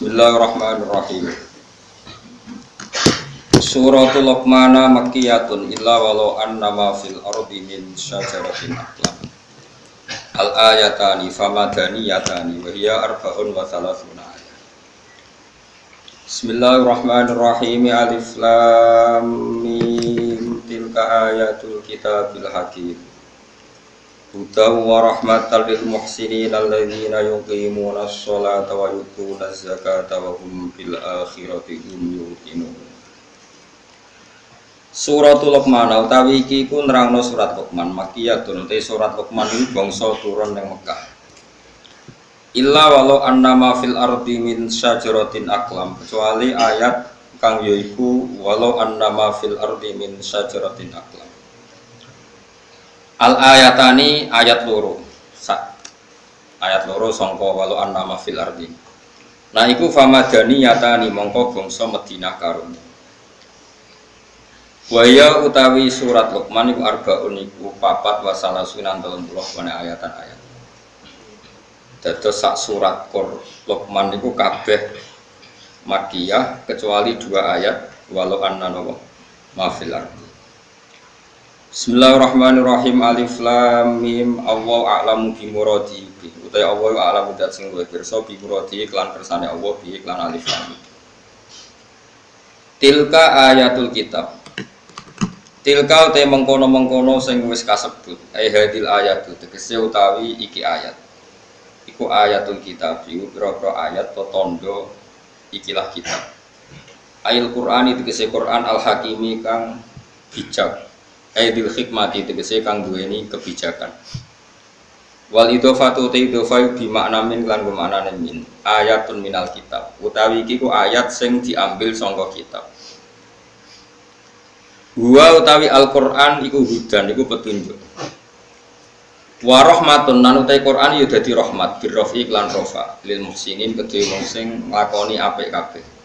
Bismillahirrahmanirrahim. Suratul Luqman makkiyatun illa walau annama fil ardi min syajaratin aqlam. Al-ayatani famadaniyatani wa hiya arba'un wa thalathuna ayat. Bismillahirrahmanirrahim. Alif lam mim. Tilka ayatul kitabil hakim. Hudaw wa rahmatan lil muhsinin alladzina yuqimuna sholata wa yutuna zakata wa hum bil akhirati hum yuqinun. Suratul Luqman utawi iki ku nerangno surat Luqman makkiyatun te surat Luqman iki bangsa turun ning Mekah. Illa walau annama fil ardi min syajaratin aqlam, kecuali ayat kang yaiku walau annama fil ardi min syajaratin aqlam. Al ayatani ayat loro sangka walau annama fil ardi. Nah iku famadani yatani mongko bangsa Madinah karun. Waya utawi surat Luqman iku arbaun iku papat wasala sunan 30 wane ayatan ayat. Dados sak surat Luqman iku kabeh Makkiyah kecuali 2 ayat walau annama fil ardi. Bismillahirrahmanirrahim. Alif lam mim. Allahu a'lamu bi muradi. Utai Allah a'lamu dat sing luwih pirsa bi muradi kelan kersane Allah bi iklan alif lam. Tilka ayatul kitab. Tilka utai mengkono-mengkono sing wis kasebut. Ai hadil ayatu tegese utawi iki ayat. Iku ayatul kitab. Iku pira-pira ayat to tondo ikilah kitab. Ayat Qur'an itu tegese Qur'an al-Hakimi kang bijak. Aidil hikmati tegese kang duweni kebijakan. Wal idhofatu te idhofai bi makna min lan maknane min. Ayatun minal kitab. Utawi iki ku ayat sing diambil saka kitab. Wa utawi Al-Qur'an iku hudan iku petunjuk. Wa rahmatun lan utawi Qur'an ya dadi rahmat birrafi lan rafa lil muhsinin kedhe wong sing nglakoni apik kabeh.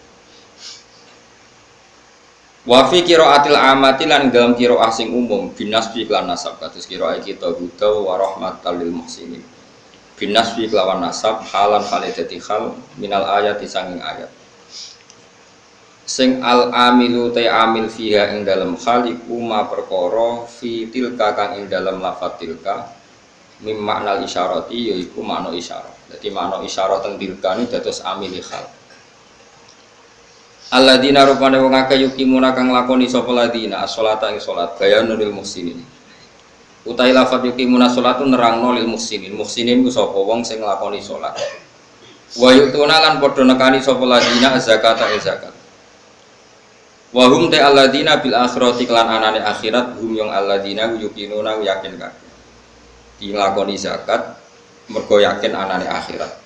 Wa fi qiraatil amati lan dalam qiraah sing umum binasbi lan nasab kados qiraah kita hudaw wa rahmatal lil muhsinin. Binasbi kelawan nasab halan falidati hal minal ayati sanging ayat. Sing al amilu ta amil fiha ing dalam khaliqu ma perkara fi tilka kang ing dalam lafaz tilka mim maknal isyarati yaiku makna isyarat. Dadi makna isyarat teng tilka ni dados amil hal. Alladzina rupane wong akeh yukimuna kang lakoni sapa ladina as-sholata ing salat bayanul lil muhsinin. Utai lafaz yukimuna sholatu nerangno lil muhsinin. Muhsinin ku sapa wong sing nglakoni salat. Wa yutuna lan padha nekani sapa ladina zakata zakat. Wa hum ta alladzina bil akhirati lan anane akhirat hum yang alladzina yuqinuna yakin kabeh. Dilakoni zakat mergo yakin anane akhirat.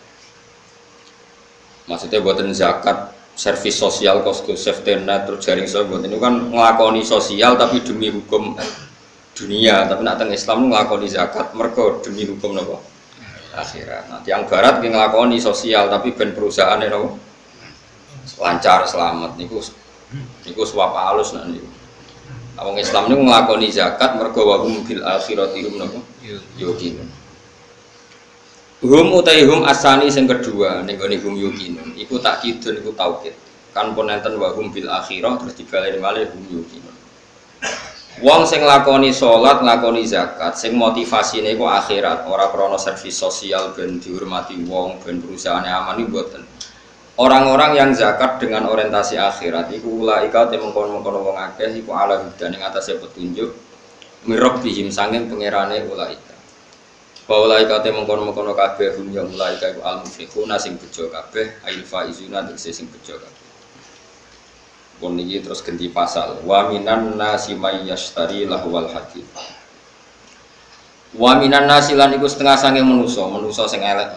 Maksudnya boten zakat servis sosial, kosko safety net, terus jaring sosial ini kan ngelakoni sosial tapi demi hukum dunia. Tapi nak teng Islam ngelakoni zakat mergo demi hukum nopo akhirat. Nah tiang barat ngelakoni sosial tapi ben perusahaan nopo lancar selamat niku suap halus nah niku. Wong Islam niku ngelakoni zakat mergo wa hum bil akhirati hum nopo yuqinun. Hum utai hum asani sing kedua ning gone hum yuqinun iku takkidun iku taukid kan ponenten wa hum bil akhirah terus dibaleni malih hum yuqinun. Wong sing lakoni salat lakoni zakat sing motivasine iku akhirat ora krana servis sosial ben dihormati wong ben perusahaane aman iki mboten. Orang-orang yang zakat dengan orientasi akhirat iku ulaika te mengkon-mengkon wong akeh iku ala hudan ing atase petunjuk mirabbihim sanging pangerane ulaika. Baulai kate mengkono-mengkono kabeh hum ya mulai kae al muflihuna sing bejo kabeh ail faizuna sing bejo kabeh. Pun iki terus ganti pasal wa minan nasi may yashtari lahwal hadith. Wa minan nasi lan iku setengah sange manusa sing elek.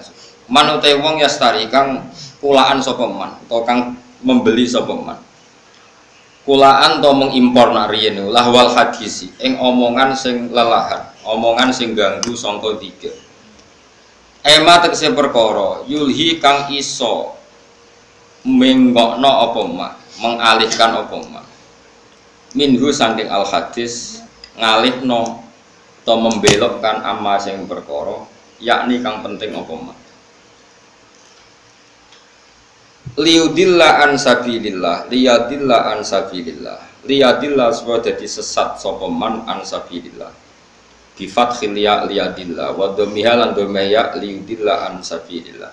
Man utahe wong yastari kang kulaan sapa man utawa kang membeli sapa man. Kulaan to mengimpor nariyen lahwal hadisi ing omongan sing lelahan, omongan sing ganggu sangka 3. Ema tegese perkara yulhi kang iso menggokno apa mak, mengalihkan apa mak. Minhu saking al hadis ngalihno to membelokkan amma sing perkara yakni kang penting apa mak. Liyudilla an sabilillah, liyadilla an sabilillah. Liyadilla supaya dadi sesat sapa man an sabilillah. Bi fathil ya liyadilla wa dhammiha lan dhammaya liyudilla an sabilillah.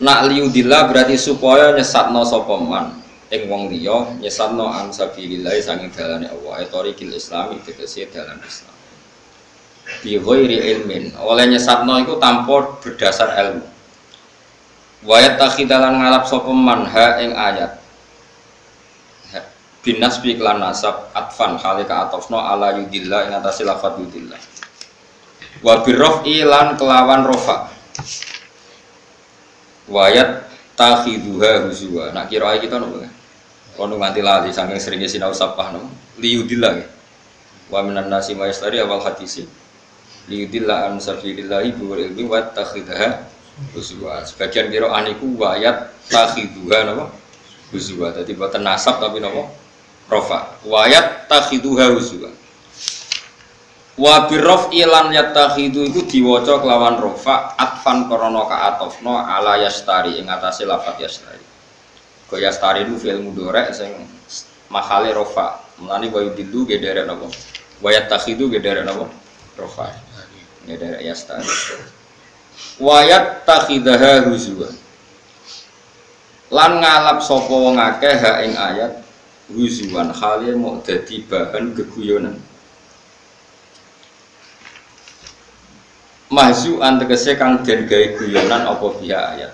Nak liyudilla berarti supaya nyesatno sapa man ing wong liya, nyesatno an sabilillah sanging dalane Allah, tariqil islami tegese dalan Islam. Bi ghairi ilmin, oleh nyesatno iku tanpa berdasar ilmu. Wayat takhidalan ngalap sapa man ha ing ayat binas bi klan nasab atfan khalika atofno ala yudillah ing atase lafadz yudillah wa birrafi lan kelawan rofa wayat takhiduha huzwa nak kira kita nopo kono nganti lali saking seringe sinau sapah no liyudillah wa minan nasi mayastari awal hadisi liyudillah an sabilillahi bi ilmi wa takhidaha huzwa. Sebagian kira aniku wayat takhiduha napa huzwa. Dadi boten nasab tapi napa rafa. Wayat takhiduha huzwa. Wa birraf ilan yatakhidu iku diwaca kelawan rafa atfan krana kaatofna ala yastari ing atase lafaz yastari. Go yastari itu fi'il mudhari sing mahale rafa. Mulane wa yudillu ge derek napa? Wayat takhidu ge derek napa? Rafa. Ge derek yastari. Wayat takhidaha huzwa lan ngalap sapa wong akeh ha ing ayat huzwan khali mau dadi bahan geguyonan mahzu antegese kang den gawe guyonan apa biha ayat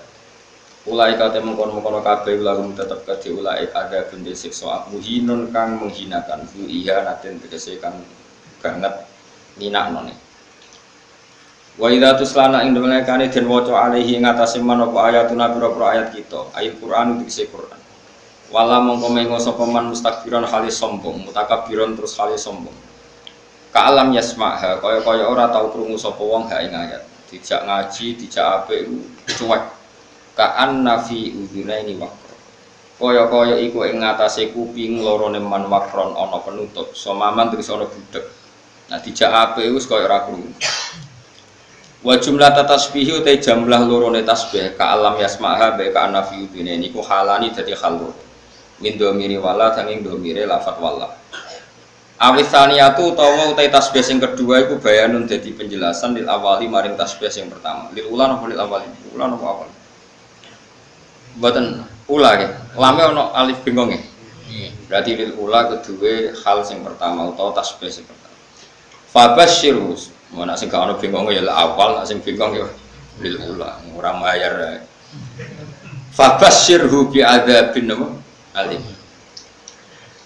ulai kate mengkon-mengkon kabeh lalu tetep kadhe ulai ada bende siksa muhinun kang menghinakan fu iya naten tegese kang banget ninaknone. Wa idza tuslana ing dalekane den waca alaihi ing atase manapa ayatuna pira-pira ayat kita ayat Quran dikse Quran wala mongko mengo sapa man mustakbiran halis sombong mutakabbiran terus halis sombong ka alam yasmaha kaya-kaya ora tau krungu sapa wong ha ing ayat dijak ngaji dijak apik cuek ka annafi udhunaini waqra kaya-kaya iku ing atase kuping lorone man wakron ana penutup somaman terus ana budhek nah dijak apik wis kaya ora krungu. Wa jumlah tasbih utai jumlah lorone tasbih ka alam yasmaha bae ka nafi udine niku halani dadi khalur min domiri wala sanging domire lafat wala awisaniyatu utawa utai tasbih sing kedua iku bayanun dadi penjelasan lil awali maring tasbih sing pertama lil ula napa lil awali ula napa awal mboten ula nggih lame ana alif bingonge berarti lil ula kedua hal sing pertama utawa tasbih sing pertama fabasyirus mana sing gak ono bingonge ya awal nek sing bingung ya lil ula ora mayar fabasyirhu bi adzabin alim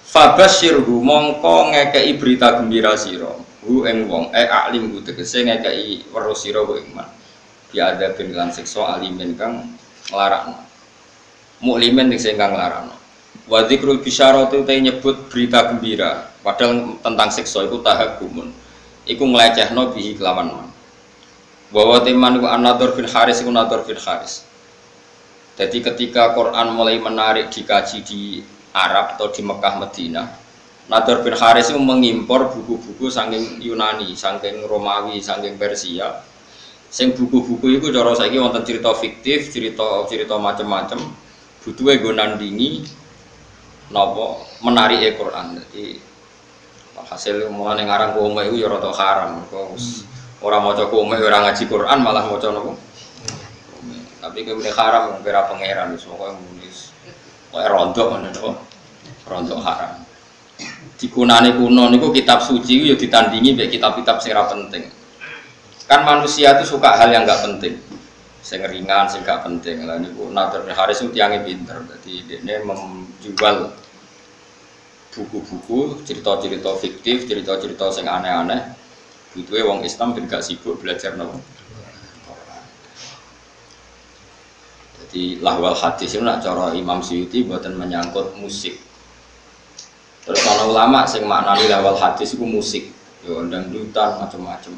fabasyirhu mongko ngekeki berita gembira sira hu ing wong alim ku tegese ngekeki weruh sira ku iman bi adzabin lan siksa alimin kang nglarakno muklimin sing kang nglarakno wa dzikrul bisyarati te nyebut berita gembira padahal tentang siksa iku tahakumun iku nglecehno bihi kelawan man. Bahwa teman iku an-Nadhr bin Haris iku Nadhr bin Haris. Jadi ketika Quran mulai menarik dikaji di Arab atau di Mekah Madinah, Nadhr bin Haris itu mengimpor buku-buku saking Yunani, saking Romawi, saking Persia. Sing buku-buku itu cara saiki wonten cerita fiktif, cerita macam-macam. Butuhe nggo nandingi napa menarike Quran. Jadi hasil mulane ngarang komeh iku ya rada haram kok ora maca komeh ora ngaji Quran malah maca napa tapi kene haram ora pangeran wis pokoke nulis kok rondok ngono to rondok haram dikunane kuno niku kitab suci ya ditandingi mek kitab-kitab sing ora penting kan manusia itu suka hal yang enggak penting sing ringan sing enggak penting lha niku Nadhr bin Haris itu tiange pinter dadi dekne menjual buku-buku, cerita-cerita fiktif, cerita-cerita sing aneh-aneh. Butuhe wong Islam ben gak sibuk belajar napa. Jadi lahwal hadis itu nak cara Imam Suyuti buatan menyangkut musik. Terus ana ulama sing maknani lahwal hadis itu musik, yo dangdutan macam-macam.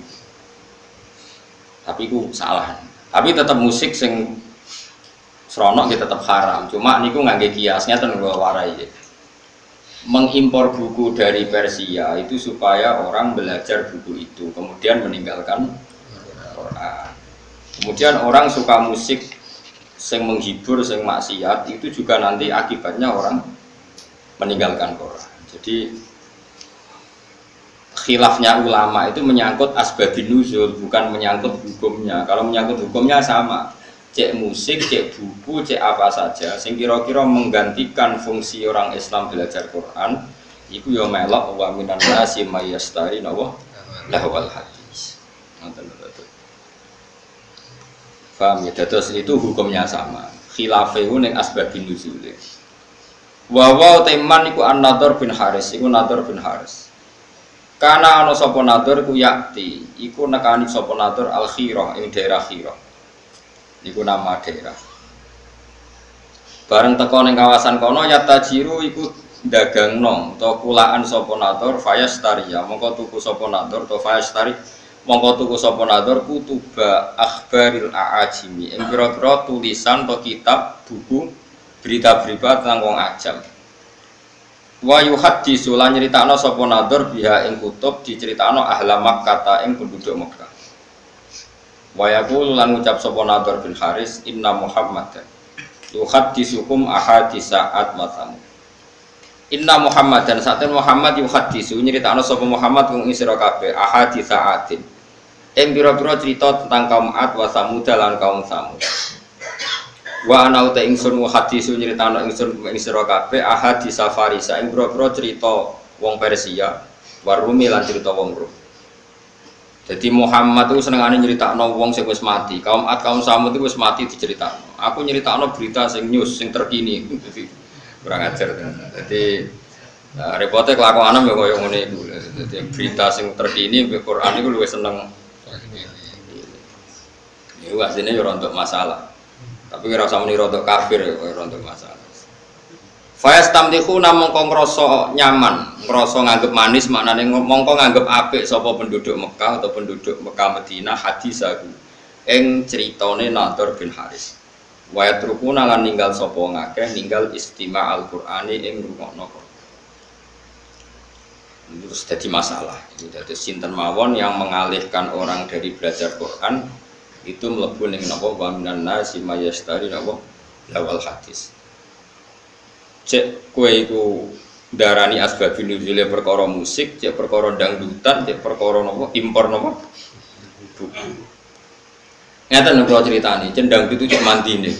Tapi itu salah. Tapi tetap musik sing seronok ya tetap haram. Cuma niku ngangge kiasnya ten warai. Mengimpor buku dari Persia itu supaya orang belajar buku itu kemudian meninggalkan Quran. Kemudian orang suka musik sing menghibur, sing maksiat itu juga nanti akibatnya orang meninggalkan Quran. Jadi khilafnya ulama itu menyangkut asbabun nuzul, bukan menyangkut hukumnya. Kalau menyangkut hukumnya sama, cek musik, cek buku, cek apa saja sing kira-kira menggantikan fungsi orang Islam belajar Quran, iku ya melok wa minan nasi may yastari lahwal hadis. Paham ya? Terus itu hukumnya sama. Khilafehu ning asbabun nuzul. Wa teman iku An-Nadhr bin Haris, iku Nadhr bin Haris. Kana ana sapa Nadhr ku yakti, iku nekani sapa Nadhr Al-Khirah ing daerah Khirah. Iku nama daerah. Bareng teko ning kawasan kono yatajiru iku dagangno utawa kulaan sapa Nadhr fayastariya, mongko tuku sapa Nadhr utawa fayastari mongko tuku sapa Nadhr kutuba akhbaril aajimi. Ing pira-pira tulisan atau kitab buku berita-berita tentang wong ajam. Wa yuhaddisu lan nyritakno sapa Nadhr biha ing kutub diceritakno ahla Makkah ing penduduk Makkah. Wa yaqulu lan ngucap sapa Nadhr bin Haris inna Muhammadan yuhaddisukum ahadisa'at matam. Inna Muhammadan saten Muhammad yuhaddisu nyritakno sapa Muhammad wong sira kabeh ahadisa'atin. Ing pira-pira cerita tentang kaum Ad wa Samud lan kaum Samud. Wa ana uta ingsun hadisu nyritakno ingsun ing sira kabeh ahadits Farisa ing pira-pira cerita wong Persia warumi lan cerita wong Rum. Jadi Muhammad itu senengane nyritakno wong sing wis mati, kaum Ad kaum Samud itu wis mati diceritakno. Aku nyritakno berita sing news sing terkini. Jadi kurang ajar. Jadi repote kelakuan ya koyo ngene iku. Jadi berita sing terkini be Quran iku luwih seneng. Iku asline yo untuk masalah. Tapi kira usah muni rodok kafir ya rodok masalah. Fayastamtikhuna mongko ngrasa nyaman, ngrasa nganggep manis maknane mongko nganggep apik sapa penduduk Mekah atau penduduk Mekah Madinah hadisaku ing critane Nadhr bin Haris. Wa yatrukuna lan ninggal sapa ngakeh ninggal istima' Al-Qur'ani ing rungokno. Terus jadi masalah. Jadi sinten mawon yang mengalihkan orang dari belajar Quran itu mlebu ning napa wa minan nasi mayastari napa lawal hadis. Cek kowe iku darani asbabun nuzule perkara musik, cek perkara dangdutan, cek perkara napa impor napa buku. Ngeten kula critani, cendang itu cek mandine.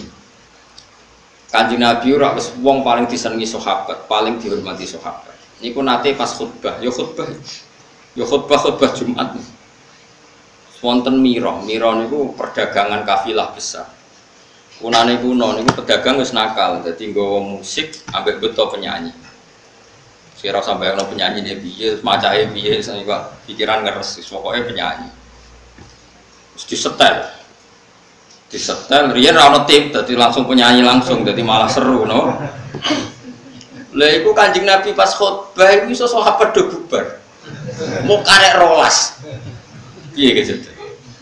Kanjeng Nabi ora wis wong paling disenengi sahabat, paling dihormati sahabat. Niku nate pas khutbah, ya khutbah Jumat. Wonten mira niku perdagangan kafilah besar. Kunane kuno niku pedagang wis nakal, dadi nggawa musik ambek beto penyanyi. Sira sampe ono penyanyi ne piye, macahe piye, saya pikiran ngeres, pokoke penyanyi. Terus disetel, riyen ra ono tim, dadi langsung penyanyi langsung, dadi malah seru, no. Lah iku Kanjeng Nabi pas khutbah iku iso sahabat do bubar. Mau karek rolas. Piye gitu.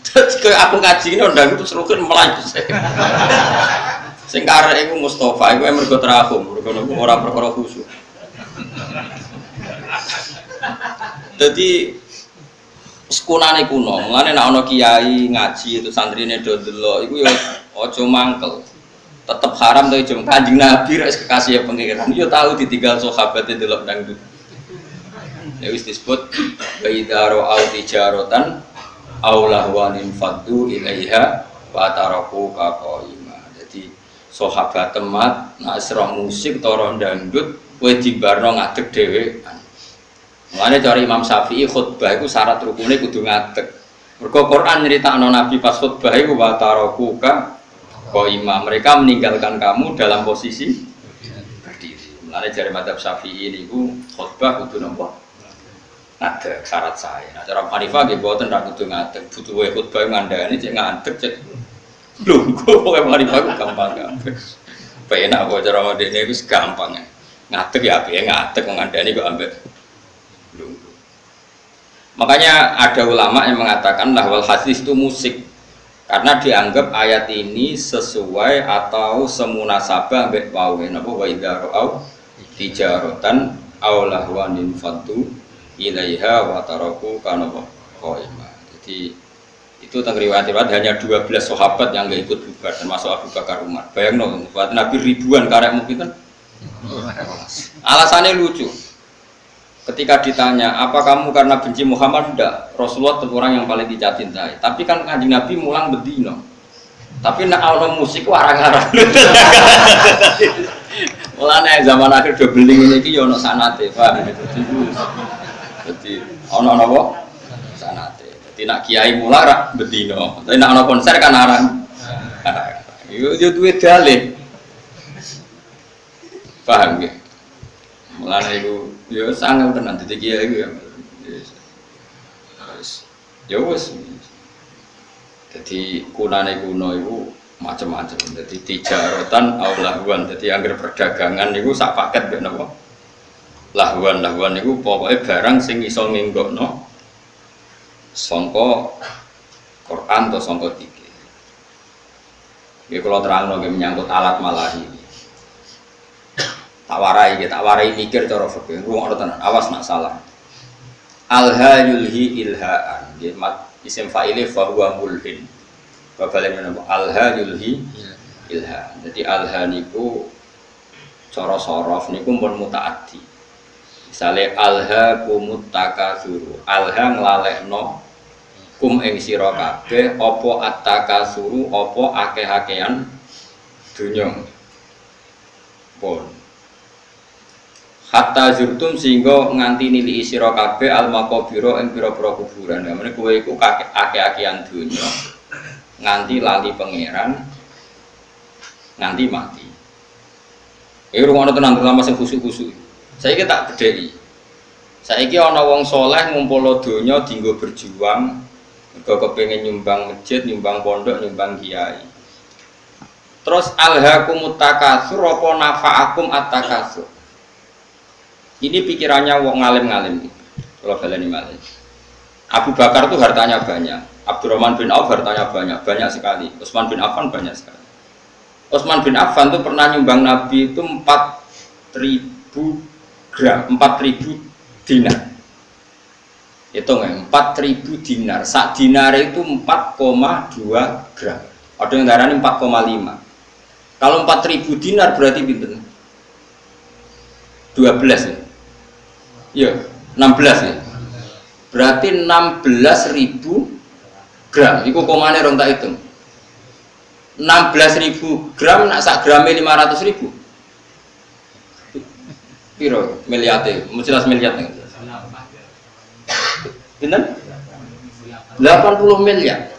Terus aku ngaji ini ndang itu serukin melayu. Sing karek iku Mustofa iku mergo terahum, mergo ora perkara khusyuk. Dadi sekunane kuno, mulane nek ana kiai ngaji itu santrine do delok iku ya aja mangkel. Tetep haram to jeng Kanjeng Nabi rek kekasih pengiran. Yo tahu ditinggal sahabat delok dangdut. Ya wis disebut baidaro au tijaratan aulahwanin faddu ilaiha wa taraku kaqaima. Jadi sahabat temat nek serah musik toro dangdut kowe dibarno ngadeg dhewean. Mulane cara Imam Syafi'i khutbah iku syarat rukune kudu ngadeg. Mergo Quran nyritakno Nabi pas khutbah iku wa taraku kaqaima. Mereka meninggalkan kamu dalam posisi berdiri. Mulane jare madzhab Syafi'i niku khutbah kudu napa? Ngadeg syarat saya. Nah, cara Hanifah nggih mboten ra kudu ngadeg, butuh wae khutbah ngandani cek ngadeg cek. Lho, kok Hanifah ku gampang kabeh. Penak kok cara modene iku gampang. Ngadeg ya apike ngadeg ngandani kok ambek. Lho. Makanya ada ulama yang mengatakan lahwal hadis itu musik. Karena dianggap ayat ini sesuai atau semunasabah ambek wae napa wa idza ra'au tijaratan aw lahwanin fatu ilaiha wa taraku kana qaima. Jadi Itu tentang riwayat hanya 12 sahabat yang nggak ikut bubar, termasuk Abu Bakar Umar. Bayang no, buat Nabi ribuan karek mungkin kan. Alasannya lucu. Ketika ditanya, apa kamu karena benci Muhammad? Enggak. Rasulullah itu orang yang paling dicintai. Tapi kan kanjeng Nabi mulang bedino. Tapi nak ono musik warang-warang. Mulane zaman akhir do beling ini ki yo ono sanate, paham gitu. Jadi ono napa? Sanate. Jadi nak kiai mulang ra bedino. Tapi nak ono konser kan arang. Yo duwe dalih. Paham nggih? Mulane iku yo sangat tenan dadi kiai iku ya. Ya wis. Jadi kunane kuno iku macam-macam. Jadi tijaratan aulahwan. Jadi anggar perdagangan niku sak paket mbek napa? Lahwan niku pokoke barang sing iso ngenggokno sangka Quran atau sangka fikih. Nggih kula terangno nggih menyangkut alat malahi. Tak warai mikir cara fikih. Rungokno tenan, awas nak salah. Alha yulhi ilhaan. Nggih isim fa'ile fa huwa mulhin. Babalen menapa alha yulhi ilha. Jadi alha niku cara sorof niku pun mutaaddi. Misale alha kumut takasuru. Alha nglalekno kum ing sira kabeh apa attakasuru apa akeh-akehan dunya. Pun hatta zurtum sehingga nganti nili sira kabeh al maqabira ing pira-pira kuburan. Namane kowe iku akeh-akehan dunya nganti lali pangeran nganti mati. Iki rumono tenan terutama sing khusuk-khusuk. Saiki tak bedheki. Saiki ana wong saleh ngumpul donya dienggo berjuang, mergo kepengin nyumbang masjid, nyumbang pondok, nyumbang kiai. Terus alhaakumut takasur apa nafa'akum at-takasur. Ini pikirannya wong ngalim-ngalim. Kalau baleni malih. Abu Bakar itu hartanya banyak. Abdurrahman bin Auf hartanya banyak sekali. Utsman bin Affan banyak sekali. Utsman bin Affan itu pernah nyumbang Nabi itu 4.000 gram, 4.000 dinar. Hitung ya, 4.000 dinar. Sak dinar itu 4,2 gram. Ada yang darahnya 4,5. Kalau 4.000 dinar berarti pinten? 12 ya? Iya, 16 ya? Berarti 16.000 gram. Iku komane rong tak hitung. 16.000 gram nak sak grame 500.000. Piro miliate? Mesti 1 miliar nih. Pinten? 80 miliar.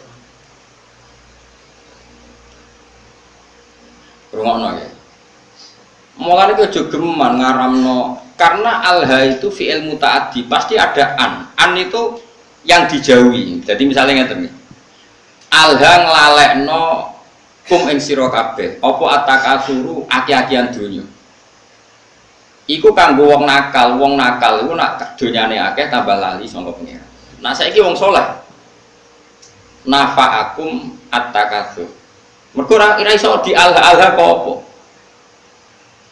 Rungokno ya. Mulane itu aja geman ngaramno karena alha itu fi'il mutaaddi pasti ada an. An itu yang dijauhi. Jadi misalnya ngeten iki. Alha nglalekno kum ing sira kabeh apa atakasuru aki-akian donya. Iku kanggo wong nakal iku nak donyane akeh tambah lali saka pengira. Nah saiki wong saleh nafa'akum at-takasur. Mergo ora iso di alha-alha kok apa.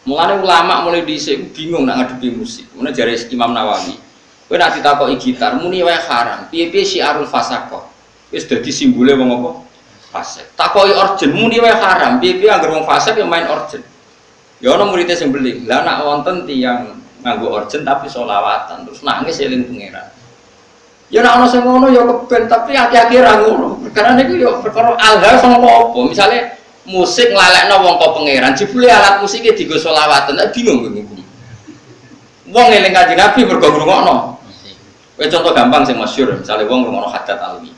Mulane ulama mulai dhisik bingung nak ngadepi musik. Mulane jare Imam Nawawi, kowe nak ditakoki gitar muni wae haram. Piye-piye syiarul fasaqah. Wis dadi simbole wong apa? Fasik. Takoki orjen muni wae haram. Piye-piye anggere wong fasik yang main orjen. Ya ana murid sing beli. Lah nak wonten tiyang nganggo orjen tapi sholawatan terus nangis eling pangeran. Ya nak ana sing ngono ya keben tapi hati-hati ra ngono. Perkara niku ya perkara alha sangka apa? Misale musik nglalekno wong kok pangeran, jebule alat musike dienggo sholawatan, bingung kowe. Wong eling Kanjeng Nabi mergo ngrungokno. Kowe contoh gampang sing masyhur, misale wong ngrungokno hadat alwi.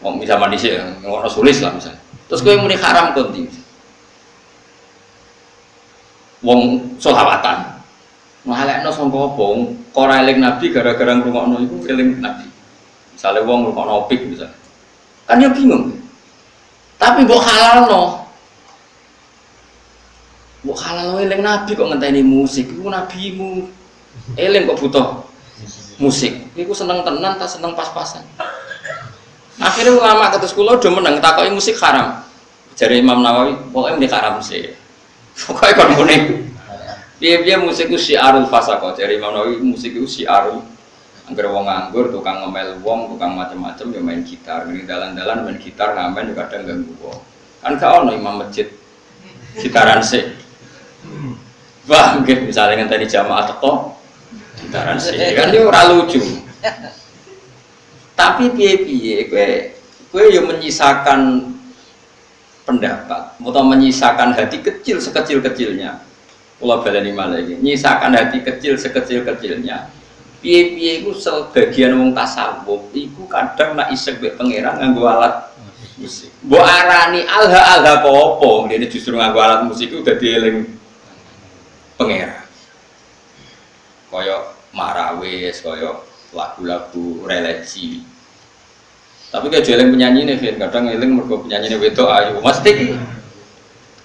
Wong zaman dhisik ngrungokno sulis lah misale. Terus kowe muni haram konti. Wong sholawatan. Nglalekno sangka apa? Ora eling Nabi gara-gara ngrungokno iku eling Nabi. Misale wong ngrungokno opik misale. Kan ya bingung. Tapi mbok halalno. Mbok halalno eling Nabi kok ngenteni musik. Iku nabimu. Eling kok butuh musik. Iku seneng tenan ta seneng pas-pasan. Akhirnya ulama kados kula do meneng takoki musik haram. Jare Imam Nawawi, pokoke muni haram sih. Pokoke kon muni. Piye-piye musik ku syiarul fasaqah. Jare Imam Nawawi musik ku syiarul Angger wong nganggur, tukang ngemel wong, tukang macam-macam ya main gitar, ngene dalan-dalan main gitar ngamen ya kadang ganggu wong. Kan gak ono imam masjid gitaran sih. Wah, mungkin misalnya ngenteni jamaah teko gitaran sih kan itu ora lucu. Tapi piye-piye kowe yo menyisakan pendapat atau menyisakan hati kecil sekecil-kecilnya. Kula baleni malih iki, nyisakan hati kecil sekecil-kecilnya. Piye-piye iku sebagian wong tasawuf iku kadang nak isek mbek pangeran nganggo alat musik. Mbok arani alha-alha apa? Dene justru nganggo alat musik iku dadi eling pangeran. Kaya marawis, kaya lagu-lagu religi. Tapi kayak eling penyanyine kadang eling mergo penyanyine wedok ayu. Mesti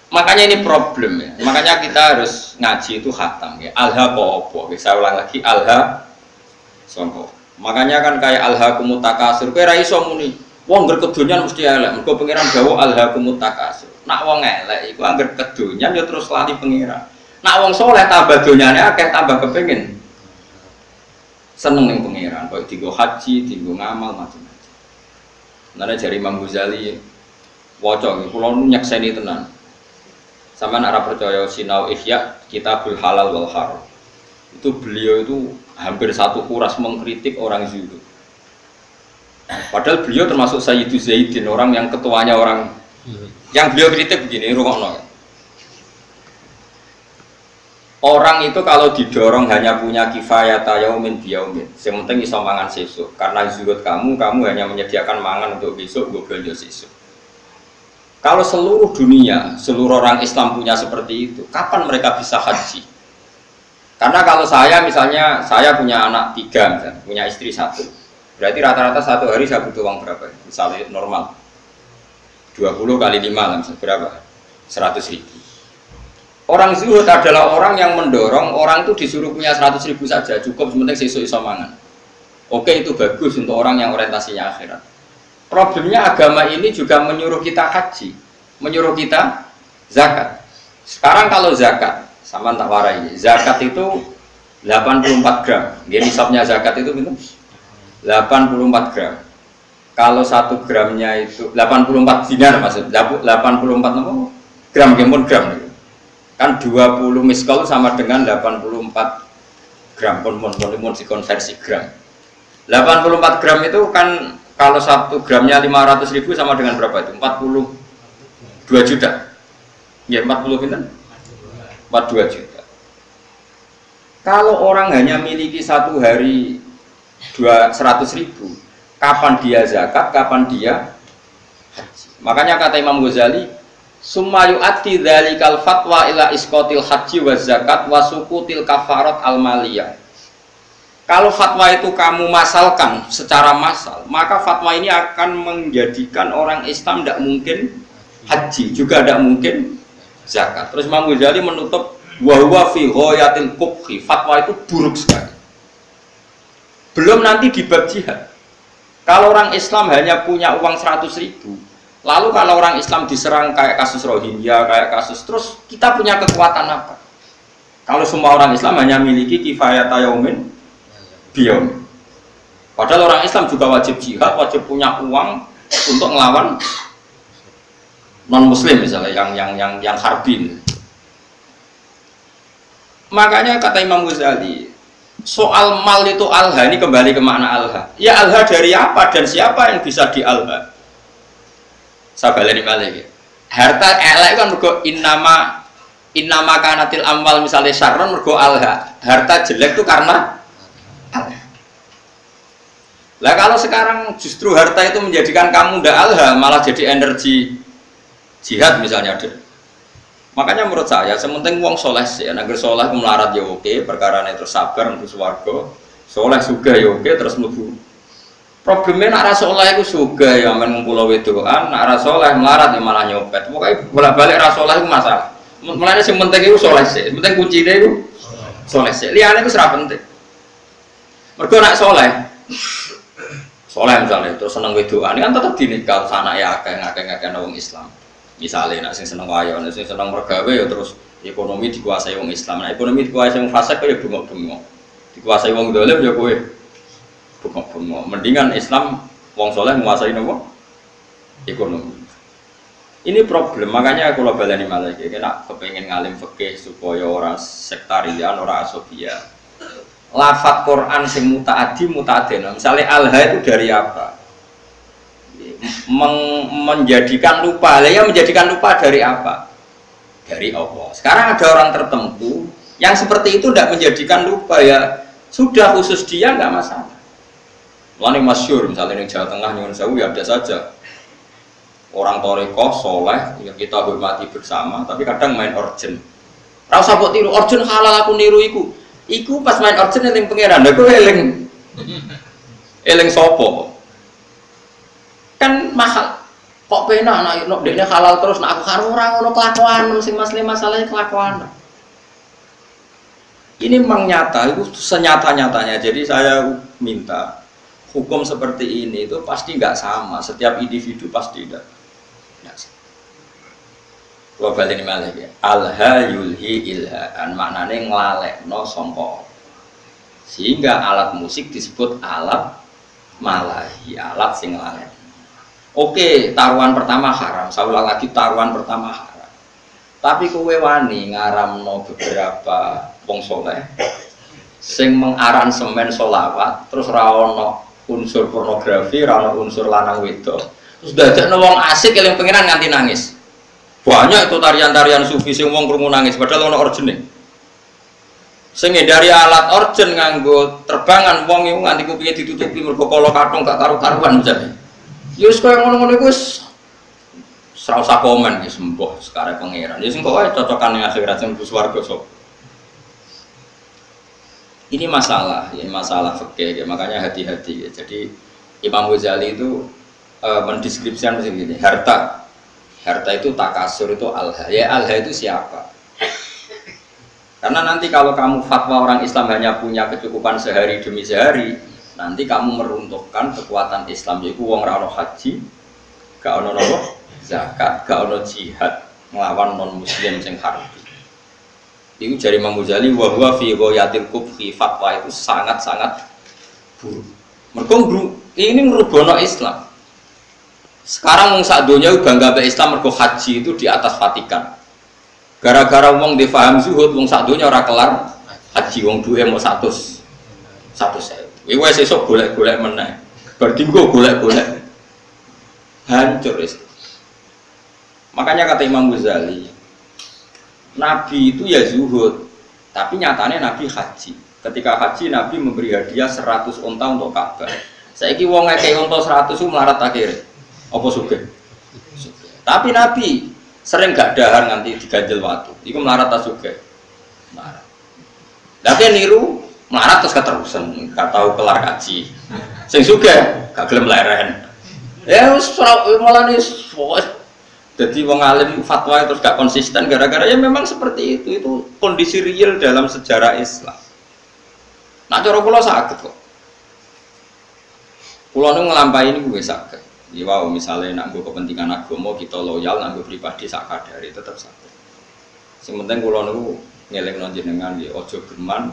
makanya ini problem ya. Makanya kita harus ngaji itu khatam ya. Alha apa? Saya ulang lagi alha songko. Makanya kan kayak alhaakumut takasur. Kowe ra iso muni. Wong ngger kedonyan mesti elek. Mergo pangeran dawuh alhaakumut takasur. Nak wong elek iku angger kedonyan ya terus lali pangeran. Nak wong saleh tambah donyane akeh tambah kepengin seneng ning pangeran. Kok dienggo haji, dienggo ngamal macam-macam. Nare jari Imam Ghazali waca nggih kula nyekseni tenan. Sampeyan ora percaya sinau Ihya Kitabul Halal wal Haram. Itu beliau itu hampir satu kuras mengkritik orang zuhud. Padahal beliau termasuk Sayyidu Zaidin, orang yang ketuanya orang yang beliau kritik begini, rungokno. Orang itu kalau didorong hanya punya kifayata yaumin biyaumin, yang penting iso mangan sesuk. Karena zuhud kamu hanya menyediakan mangan untuk besok, gue belanja sesuk. Kalau seluruh dunia, seluruh orang Islam punya seperti itu, kapan mereka bisa haji? Karena kalau saya misalnya, saya punya anak 3 misalnya, punya istri 1. Berarti rata-rata 1 hari saya butuh uang berapa? Misalnya normal 20 kali 5 lah misalnya, berapa? 100.000. Orang zuhud adalah orang yang mendorong orang itu disuruh punya 100.000 saja, cukup sementing sesuk iso mangan. Oke, itu bagus untuk orang yang orientasinya akhirat. Problemnya agama ini juga menyuruh kita haji, menyuruh kita zakat. Sekarang kalau zakat, sama tak warai, zakat itu 84 gram. Dia nisabnya zakat itu minum 84 gram. Kalau 1 gramnya itu 84 dinar maksud 84 nomor gram gram. Kan 20 miskol sama dengan 84 gram pun dikonversi gram. 84 gram itu kan kalau 1 gramnya 500.000 sama dengan berapa itu? 42 juta. Ya 40 kan? 42 juta. Kalau orang hanya miliki 1 hari 100.000, kapan dia zakat, kapan dia haji? Makanya kata Imam Ghazali, summa yu'addi dzalikal fatwa ila isqatil haji wa zakat wa suqutil kafarat al maliyah. Kalau fatwa itu kamu masalkan secara massal, maka fatwa ini akan menjadikan orang Islam tidak mungkin haji, juga tidak mungkin zakat. Terus Imam Ghazali menutup wa huwa fi ghayatil qubhi, fatwa itu buruk sekali. Belum nanti di bab jihad. Kalau orang Islam hanya punya uang 100.000, lalu kalau orang Islam diserang kayak kasus Rohingya, kayak kasus, terus kita punya kekuatan apa? Kalau semua orang Islam hanya miliki kifayata yaumin biyaumin. Padahal orang Islam juga wajib jihad, wajib punya uang untuk melawan non-muslim misalnya yang harbin. Makanya kata Imam Ghazali, soal mal itu alha, ini kembali ke makna alha. Ya alha dari apa dan siapa yang bisa di alha? Saya balik balik. Harta elek kan mergo innama kanatil amwal misalnya syarron mergo alha. Harta jelek itu karena alha. Lah kalau sekarang justru harta itu menjadikan kamu ndak alha, malah jadi energi jihad misalnya ada. Makanya menurut saya sementing wong soleh sih, agar soleh melarat ya oke, perkara terus sabar untuk swarga, soleh juga ya oke, terus mlebu. Problemnya nak soleh itu juga ya men ngumpul wedoan, nak soleh melarat ya malah nyopet. Pokoknya bolak-balik soleh itu masalah. Mulane sing penting itu soleh sih, penting kuncine itu soleh sih. Liyane itu ora penting. Mergo nak soleh misalnya terus seneng wedoan kan tetap dinikah sana ya akeh wong Islam. Misalnya nak sing seneng wayo, nak sing seneng mergawe ya terus ekonomi dikuasai wong Islam. Nah ekonomi dikuasai wong fasik ya bengok-bengok. Dikuasai wong dolim ya kowe bengok-bengok. Mendingan Islam wong soleh menguasai nopo ekonomi. Ini problem, makanya kalau baleni malah iki nek kepengin ngalim fikih supaya ora sektarian, ora asofia. Lafat Quran sing mutaaddi mutaadden. Misalnya alha itu dari apa? Menjadikan lupa. Lah ya menjadikan lupa dari apa? Dari Allah. Sekarang ada orang tertentu yang seperti itu tidak menjadikan lupa, ya sudah khusus dia nggak masalah. Mulane masyhur misalnya di Jawa Tengah nyuwun sewu ya ada saja. Orang torekoh, soleh, yang kita hormati bersama, tapi kadang main orjen. Rasa kok tiru, orjen halal aku niru iku. Iku pas main orjen eling pangeran, aku eling. Eling sopo. Kan mahal. Kok penak anak dekne halal terus, nak aku karo ora ngono kelakuan, sing masalahnya kelakuan. Ini memang nyata, itu senyata-nyatanya. Jadi saya minta hukum seperti ini itu pasti nggak sama. Setiap individu pasti tidak. Gua balik ini malah ya. Alha yulhi ilhaan, maknanya nglalekno sangka. Sehingga alat musik disebut alat malahi, alat sing nglalek. Oke, taruhan pertama haram. Saya ulang lagi, taruhan pertama haram. Tapi kowe wani ngaramno beberapa wong soleh sing mengaransemen sholawat terus ra ono unsur pornografi, ra ono unsur lanang wedok. Terus dadekno wong asik eling pengiran nganti nangis. Banyak itu tarian-tarian sufi sing wong krungu nangis padahal ono orjene. Sing dari alat orjen nganggo terbangan wong iku nganti kupinge ditutupi mergo kala kathung gak karu-karuan misalnya. Ya wis koyo ngono-ngono iku wis ora usah komen wis mbah sekare pangeran. Ya sing kok wae cocokan ning akhirat sing swarga sok. Ini masalah, ya masalah fikih ya, makanya hati-hati ya. Jadi Imam Ghazali itu mendeskripsikan begini, harta itu takasur, itu alha. Ya alha itu siapa? Karena nanti kalau kamu fatwa orang Islam hanya punya kecukupan sehari demi sehari, nanti kamu meruntuhkan kekuatan Islam. Yaitu wong ra ono haji, gak ono nopo zakat, gak ono jihad melawan non muslim sing harbi. Itu dari Imam Ghazali, wa huwa fi ghayatil kubhi, fatwa itu sangat-sangat buruk. Mergo ini ngerubono Islam. Sekarang wong sak donya bangga mbek Islam mergo haji itu di atas Vatikan. Gara-gara wong difaham zuhud wong sak donya ora kelar haji, wong duwe mau 100. Kuwi wis esuk golek-golek meneh. Bar dinggo golek-golek. Hancur Islam. Makanya kata Imam Ghazali, Nabi itu ya zuhud, tapi nyatanya Nabi haji. Ketika haji Nabi memberi hadiah 100 unta untuk Ka'bah. Saiki wong ngekei unta 100 itu melarat akhirnya. Apa sugih? Tapi Nabi sering gak dahar nganti diganjel watu. Iku melarat ta sugih? Melarat. Lah niru melarat terus keterusan, gak tahu kelar kaji. Sing sugih gak gelem leren. Ya wis malah wis jadi wong alim fatwa terus gak konsisten gara-gara ya memang seperti itu kondisi real dalam sejarah Islam. Nah cara kula saged kok. Kula nu nglampahi niku wis saged. Ya wow, misalnya nak nggo kepentingan agama kita loyal, nak nggo pribadi sak kadare tetep saged. Sing penting kula niku ngelingno jenengan nggih aja geman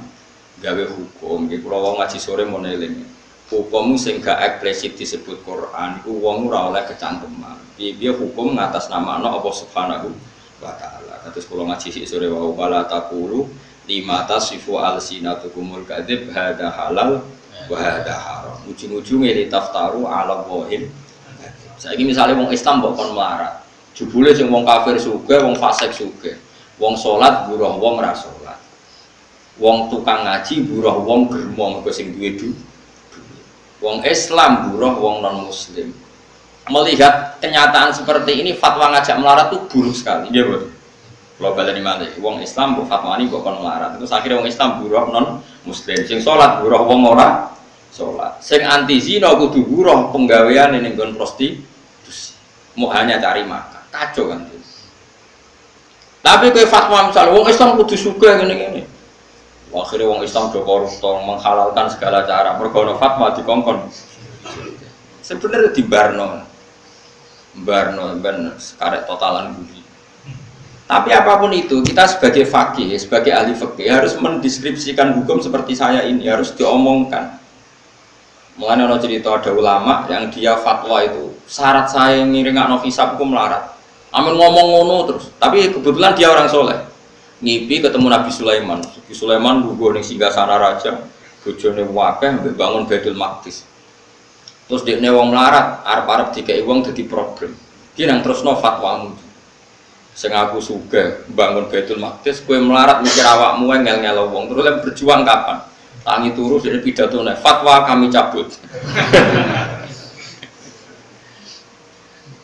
gawe hukum. Nggih kula wong ngaji sore mau eling. Hukum sing gak eksplisit disebut Quran iku wong ora oleh kecangkeman. Piye hukum ngatasnamakan Allah Subhanahu wa taala. Kados kula ngaji sik sore wa wala taqulu lima tasifu alsinatukumul kadzib hadza halal wa hadza haram. Ujung-ujunge li taftaru ala wahid. Saiki misale wong Islam mbok kon melarat. Jebule sing wong kafir sugih, wong fasik sugih. Wong salat buruh wong ra salat. Wong tukang ngaji buruh wong germo mergo sing duwe duit. Wong Islam buruh wong non muslim. Melihat kenyataan seperti ini fatwa ngajak melarat itu buruk sekali. Iya bro. Kalau baleni malih wong Islam bu fatwa ini kok kon melarat. Terus akhirnya wong Islam buruh non muslim. Sing salat buruh wong ora salat. Sing anti zina kudu buruh penggawean ning nggon prostitusi. Mau hanya cari makan. Kacau kan. Tapi kowe fatwa misal wong Islam kudu sugih ngene-ngene. Akhirnya wong Islam do koruptor menghalalkan segala cara. Mergo fatwa dikongkon. Sebenarnya di Barno ben karet totalan budi. Tapi apapun itu, kita sebagai fakih, sebagai ahli fikih harus mendeskripsikan hukum seperti saya ini, harus diomongkan. Mulane ana cerita ada ulama yang dia fatwa itu syarat saya ngiringakno hisab ku melarat. Amin ngomong ngono terus. Tapi kebetulan dia orang soleh. Ngipi ketemu Nabi Sulaiman. Nabi Sulaiman lugu ning singgasana raja, bojone wakeh mbek bangun Baitul Maqdis. Terus dekne wong melarat, arep-arep dikeki wong dadi problem. Ki nang terusno fatwamu. Sing aku sugih bangun Baitul Maqdis, kowe melarat mikir awakmu ngel-ngelo wong. Terus lek berjuang kapan? Tangi turu dari pidatone, fatwa kami cabut.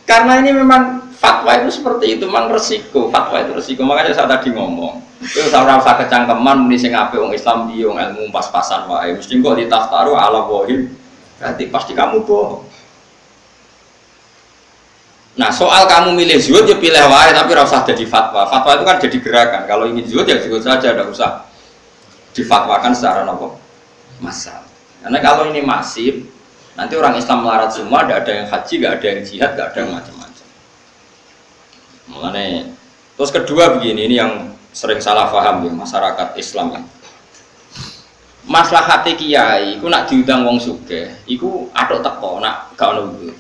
Karena ini memang fatwa itu seperti itu, memang resiko. Fatwa itu resiko, makanya saya tadi ngomong. Itu ora usah kecangkeman muni sing apik wong Islam piye wong ilmu pas-pasan wae. Mesti kok ditaftaru ala wahim. Berarti pasti kamu bohong. Nah, soal kamu milih zuhud ya pilih wae tapi ora usah jadi fatwa. Fatwa itu kan jadi gerakan. Kalau ingin zuhud ya zuhud saja, tidak usah difatwakan secara nopo massal. Karena kalau ini masif, nanti orang Islam melarat semua, tidak ada yang haji, tidak ada yang jihad, tidak ada yang macam-macam. Mulane, terus kedua begini, ini yang sering salah paham ya masyarakat Islam. Maslahat kiai, iku nak diundang wong sugih, iku atok teko, nak gak ono uzur.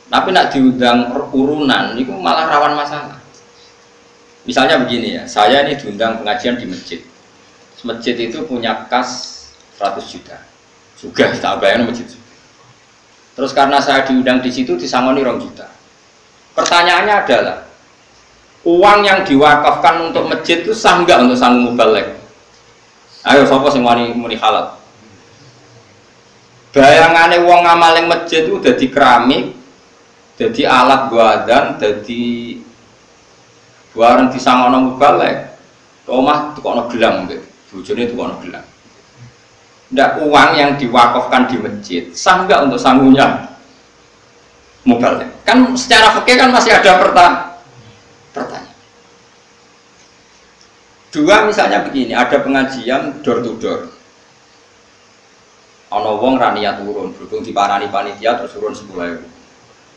Tapi nak diundang urunan, iku malah rawan masalah. Misalnya begini ya, saya ini diundang pengajian di masjid. Masjid itu punya kas 100 juta. Juga tak bayangin masjid. Terus karena saya diundang di situ disangoni 2 juta. Pertanyaannya adalah uang yang diwakafkan untuk masjid itu sah enggak untuk sanggup mubalek? Ayo sapa sing wani muni halal. Bayangane wong ngamaling masjid itu dadi keramik, dadi alat buatan, dadi barang disangono mubalek. Omah tukokno gelang mbek bojone tukokno gelang. Ndak uang yang diwakafkan di masjid sah enggak untuk sangunya mubalek? Kan secara fikih kan masih ada pertanyaan. Dua misalnya begini, ada pengajian door to door. Ana wong ra niat turun, berhubung diparani panitia terus turun 10.000.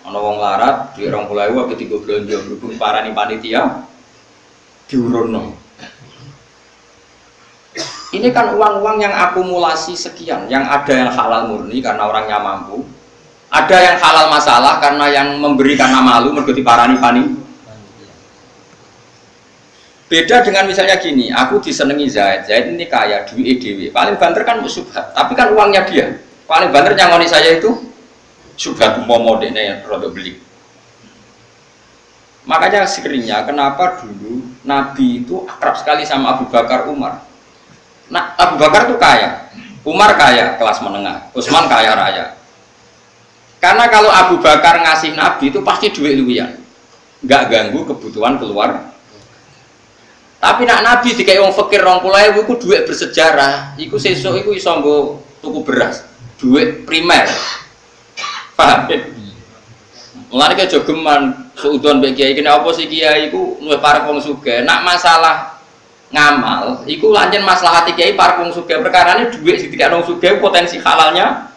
Ana wong larat di 20.000 apa digo belanja, berhubung diparani panitia diurunno. Ini kan uang-uang yang akumulasi sekian, yang ada yang halal murni karena orangnya mampu, ada yang halal masalah karena yang memberi karena malu mergo diparani panitia. Beda dengan misalnya gini, aku disenengi Zaid ini kaya, duit dewi, paling banter kan subhat, tapi kan uangnya dia, paling banter nyangoni saya itu subhat umpama dekne yang rodok beli. Makanya sekiranya kenapa dulu Nabi itu akrab sekali sama Abu Bakar Umar. Nah, Abu Bakar itu kaya, Umar kaya kelas menengah, Utsman kaya raya. Karena kalau Abu Bakar ngasih Nabi itu pasti duit luwian, nggak ganggu kebutuhan keluar. Tapi nak Nabi dikai wong fakir 20.000 itu duit bersejarah, itu sesuk itu iso nggo tuku beras, duit primer. Paham ya? Mulane ke jogeman suudon mbek kiai kene apa sih kiai iku luwih parek wong sugih. Nak masalah ngamal iku lancen maslahati kiai parek wong sugih, perkarane duit sing dikek wong sugih potensi halalnya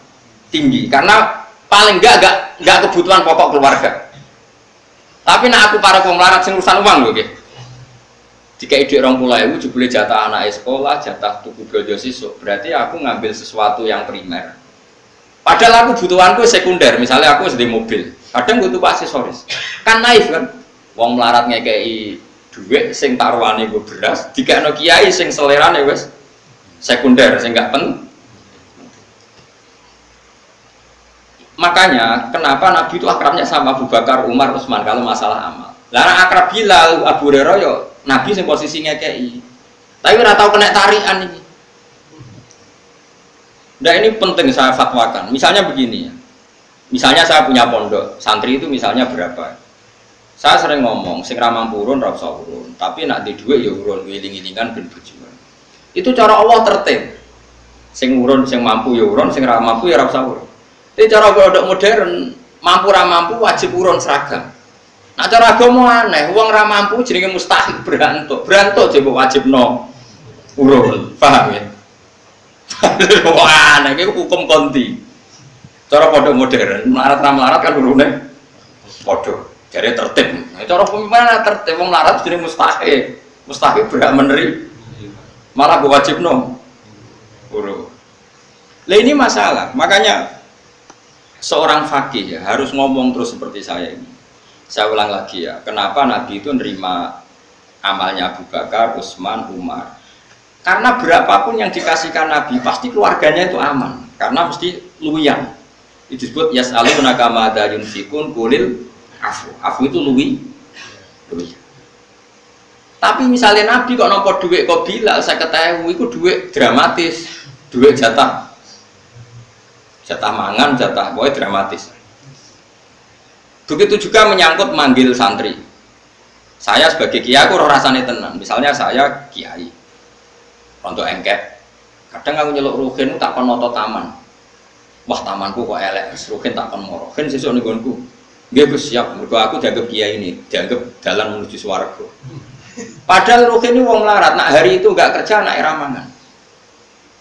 tinggi karena paling enggak kebutuhan pokok keluarga. Tapi nak aku parek wong melarat sing urusan uang lho nggih. Dikai dhuwit 20.000 jebule jatah anak sekolah, jatah tuku belanja sisuk. Berarti aku ngambil sesuatu yang primer. Padahal aku butuhanku sekunder, misalnya aku sedih mobil, kadang butuh aksesoris. Kan naif kan? Wong melarat ngekei duit sing taruhane nggo beras, dikekno kiai sing selerane wis sekunder, sing gak penting. Makanya kenapa Nabi itu akrabnya sama Abu Bakar, Umar, Utsman kalau masalah amal. Lah akrab Bilal, Abu Hurairah yo Nabi sing posisi ngekei. Tapi ora tau kena tarikan iki. Nah ini penting saya fatwakan. Misalnya begini ya. Misalnya saya punya pondok, santri itu misalnya berapa? Saya sering ngomong, sing ra mampu urun ra usah urun, tapi nak di dhuwit ya urun, wiling-wilingan ben berjuang. Itu cara Allah tertib. Sing urun, sing mampu ya urun, sing ra mampu ya ra usah urun. Tapi cara pondok modern, mampu ra mampu wajib urun seragam. Nah cara agama aneh, wong ra mampu jenenge mustahil berantuk. Berantuk jebuk wajibno urun. Paham ya? Wah, aneh iki hukum konti. Cara pondok modern, melarat ra melarat kan urune padha. Jadi tertib. Nah, cara pemimpin tertib wong melarat jenenge mustahil. Mustahil berhak menerima. Malah wajibno urun. Lah ini masalah. Makanya seorang fakih ya harus ngomong terus seperti saya ini. Saya ulang lagi ya, kenapa Nabi itu nerima amalnya Abu Bakar, Utsman, Umar? Karena berapapun yang dikasihkan Nabi, pasti keluarganya itu aman. Karena mesti luwian. Itu disebut yas'alunaka madza yunfikun qulil afu. Afu itu luwi. Tapi misalnya Nabi kok nampa duit kok Bilal 50.000 itu duit dramatis, duit jatah mangan, jatah boy dramatis. Begitu juga menyangkut manggil santri. Saya sebagai kiai aku rasane tenan. Misalnya saya kiai, untuk engkek. Kadang aku nyeluk ruhin tak kon noto taman. Wah tamanku kok elek, ruhin tak kon moro. Ruhin sesuk ning nggonku. Nggih Gus siap. Mergo aku dianggap kiai ini, dianggap jalan menuju swarga. Padahal ruhin ini wong larat. Nak hari itu enggak kerja, anak ramangan.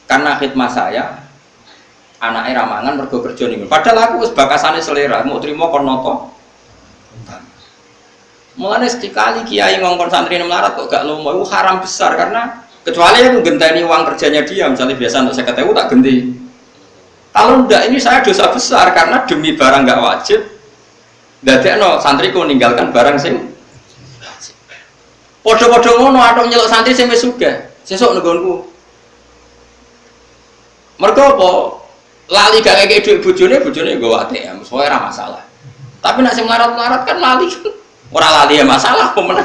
Karena khidmat saya, anak ramangan mergo kerja ning. Padahal aku wis bakasane selera, mau trimo kon noto. Mulane sekali kiai ngongkon santri melarat kok gak lomo, itu haram besar karena kecuali aku genteni uang kerjanya dia, misalnya biasa untuk 50.000 tak genti. Kalau ndak ini saya dosa besar karena demi barang gak wajib. Dadekno santriku meninggalkan barang sing wajib. Padha-padha ngono atok nyeluk santri sing wis sugih, sesuk nggonku. Mergo apa? Lali gak ngekek dhuwit bojone nggo ATM, soalnya ora masalah. Tapi nek sing melarat-melarat kan lali. Ora lali ya masalah apa meneh.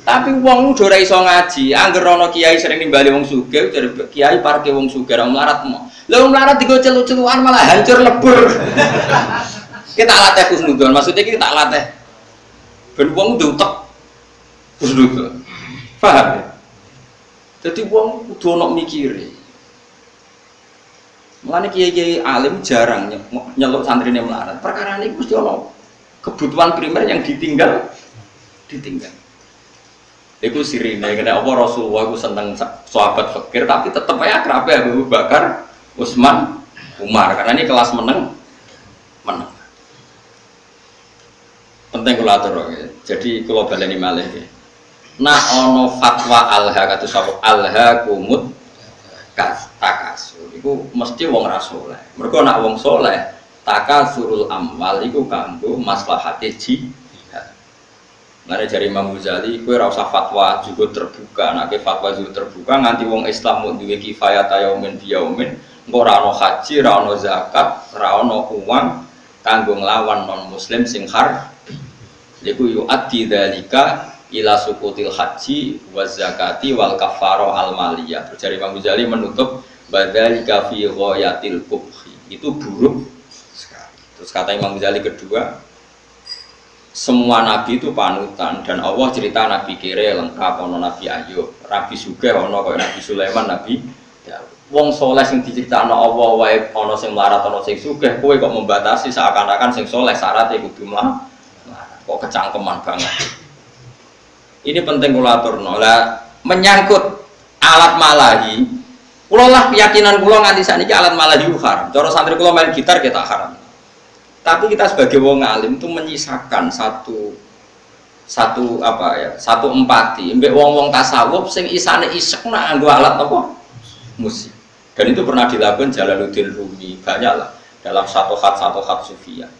Tapi wong udah ora iso ngaji, angger ana kiai sering nimbali wong sugih, jare kiai parke wong sugih ora melarat mo. Lah wong melarat digo celu-celuan malah hancur lebur. Kita latih husnudon, maksudnya kita latih ben wong utek husnudon. Paham ya? Jadi wong kudu ana mikire. Mulane kiai-kiai alim jarang nyeluk santrine melarat. Perkara ini mesti ana kebutuhan primer yang ditinggal. Iku sirine kena apa Rasulullah iku seneng sahabat fakir tapi tetep aja akrab Abu Bakar, Utsman, Umar karena ini kelas meneng. Penting kula atur ya. Jadi kula baleni malih ya. Nah ana fatwa alha kados alha kumut takasur. Iku mesti wong ra saleh. Mergo nek wong saleh takasurul amwal iku kanggo maslahate jihad. Mane jare Imam Ghazali kowe ora usah fatwa juga terbuka, nek fatwa juga terbuka nganti wong Islam mung duwe kifayah yaumin biyaumin, engko ora ana haji, ora ana zakat, ora ana uang kanggo nglawan non muslim sing har. Iku yu'addi dzalika ila sukutil haji wa zakati wal kafarah al maliyah. Terus jare Imam Ghazali menutup badzalika fi ghayatil kubhi. Itu buruk. Terus kata Imam Ghazali kedua, semua nabi itu panutan dan Allah cerita nabi kere lengkap, ono nabi Ayub, nabi Sugih, ono kaya nabi Sulaiman, nabi Daud. Wong soleh sing diceritakno Allah wae ono sing melarat, ono sing sugih, kowe kok membatasi seakan-akan sing soleh syaratnya kudu melarat. Kok kecangkeman banget. Ini penting kula aturno. Lah menyangkut alat malahi, kula lah keyakinan kula nganti sakniki alat malahi haram. Cara santri kula main gitar kita haram. Tapi kita sebagai wong alim itu menyisakan satu empati. Mbek wong-wong tasawuf sing isane isek nak nganggo alat apa? Musik. Dan itu pernah dilakukan Jalaluddin Rumi, banyaklah dalam satu khat sufiyah.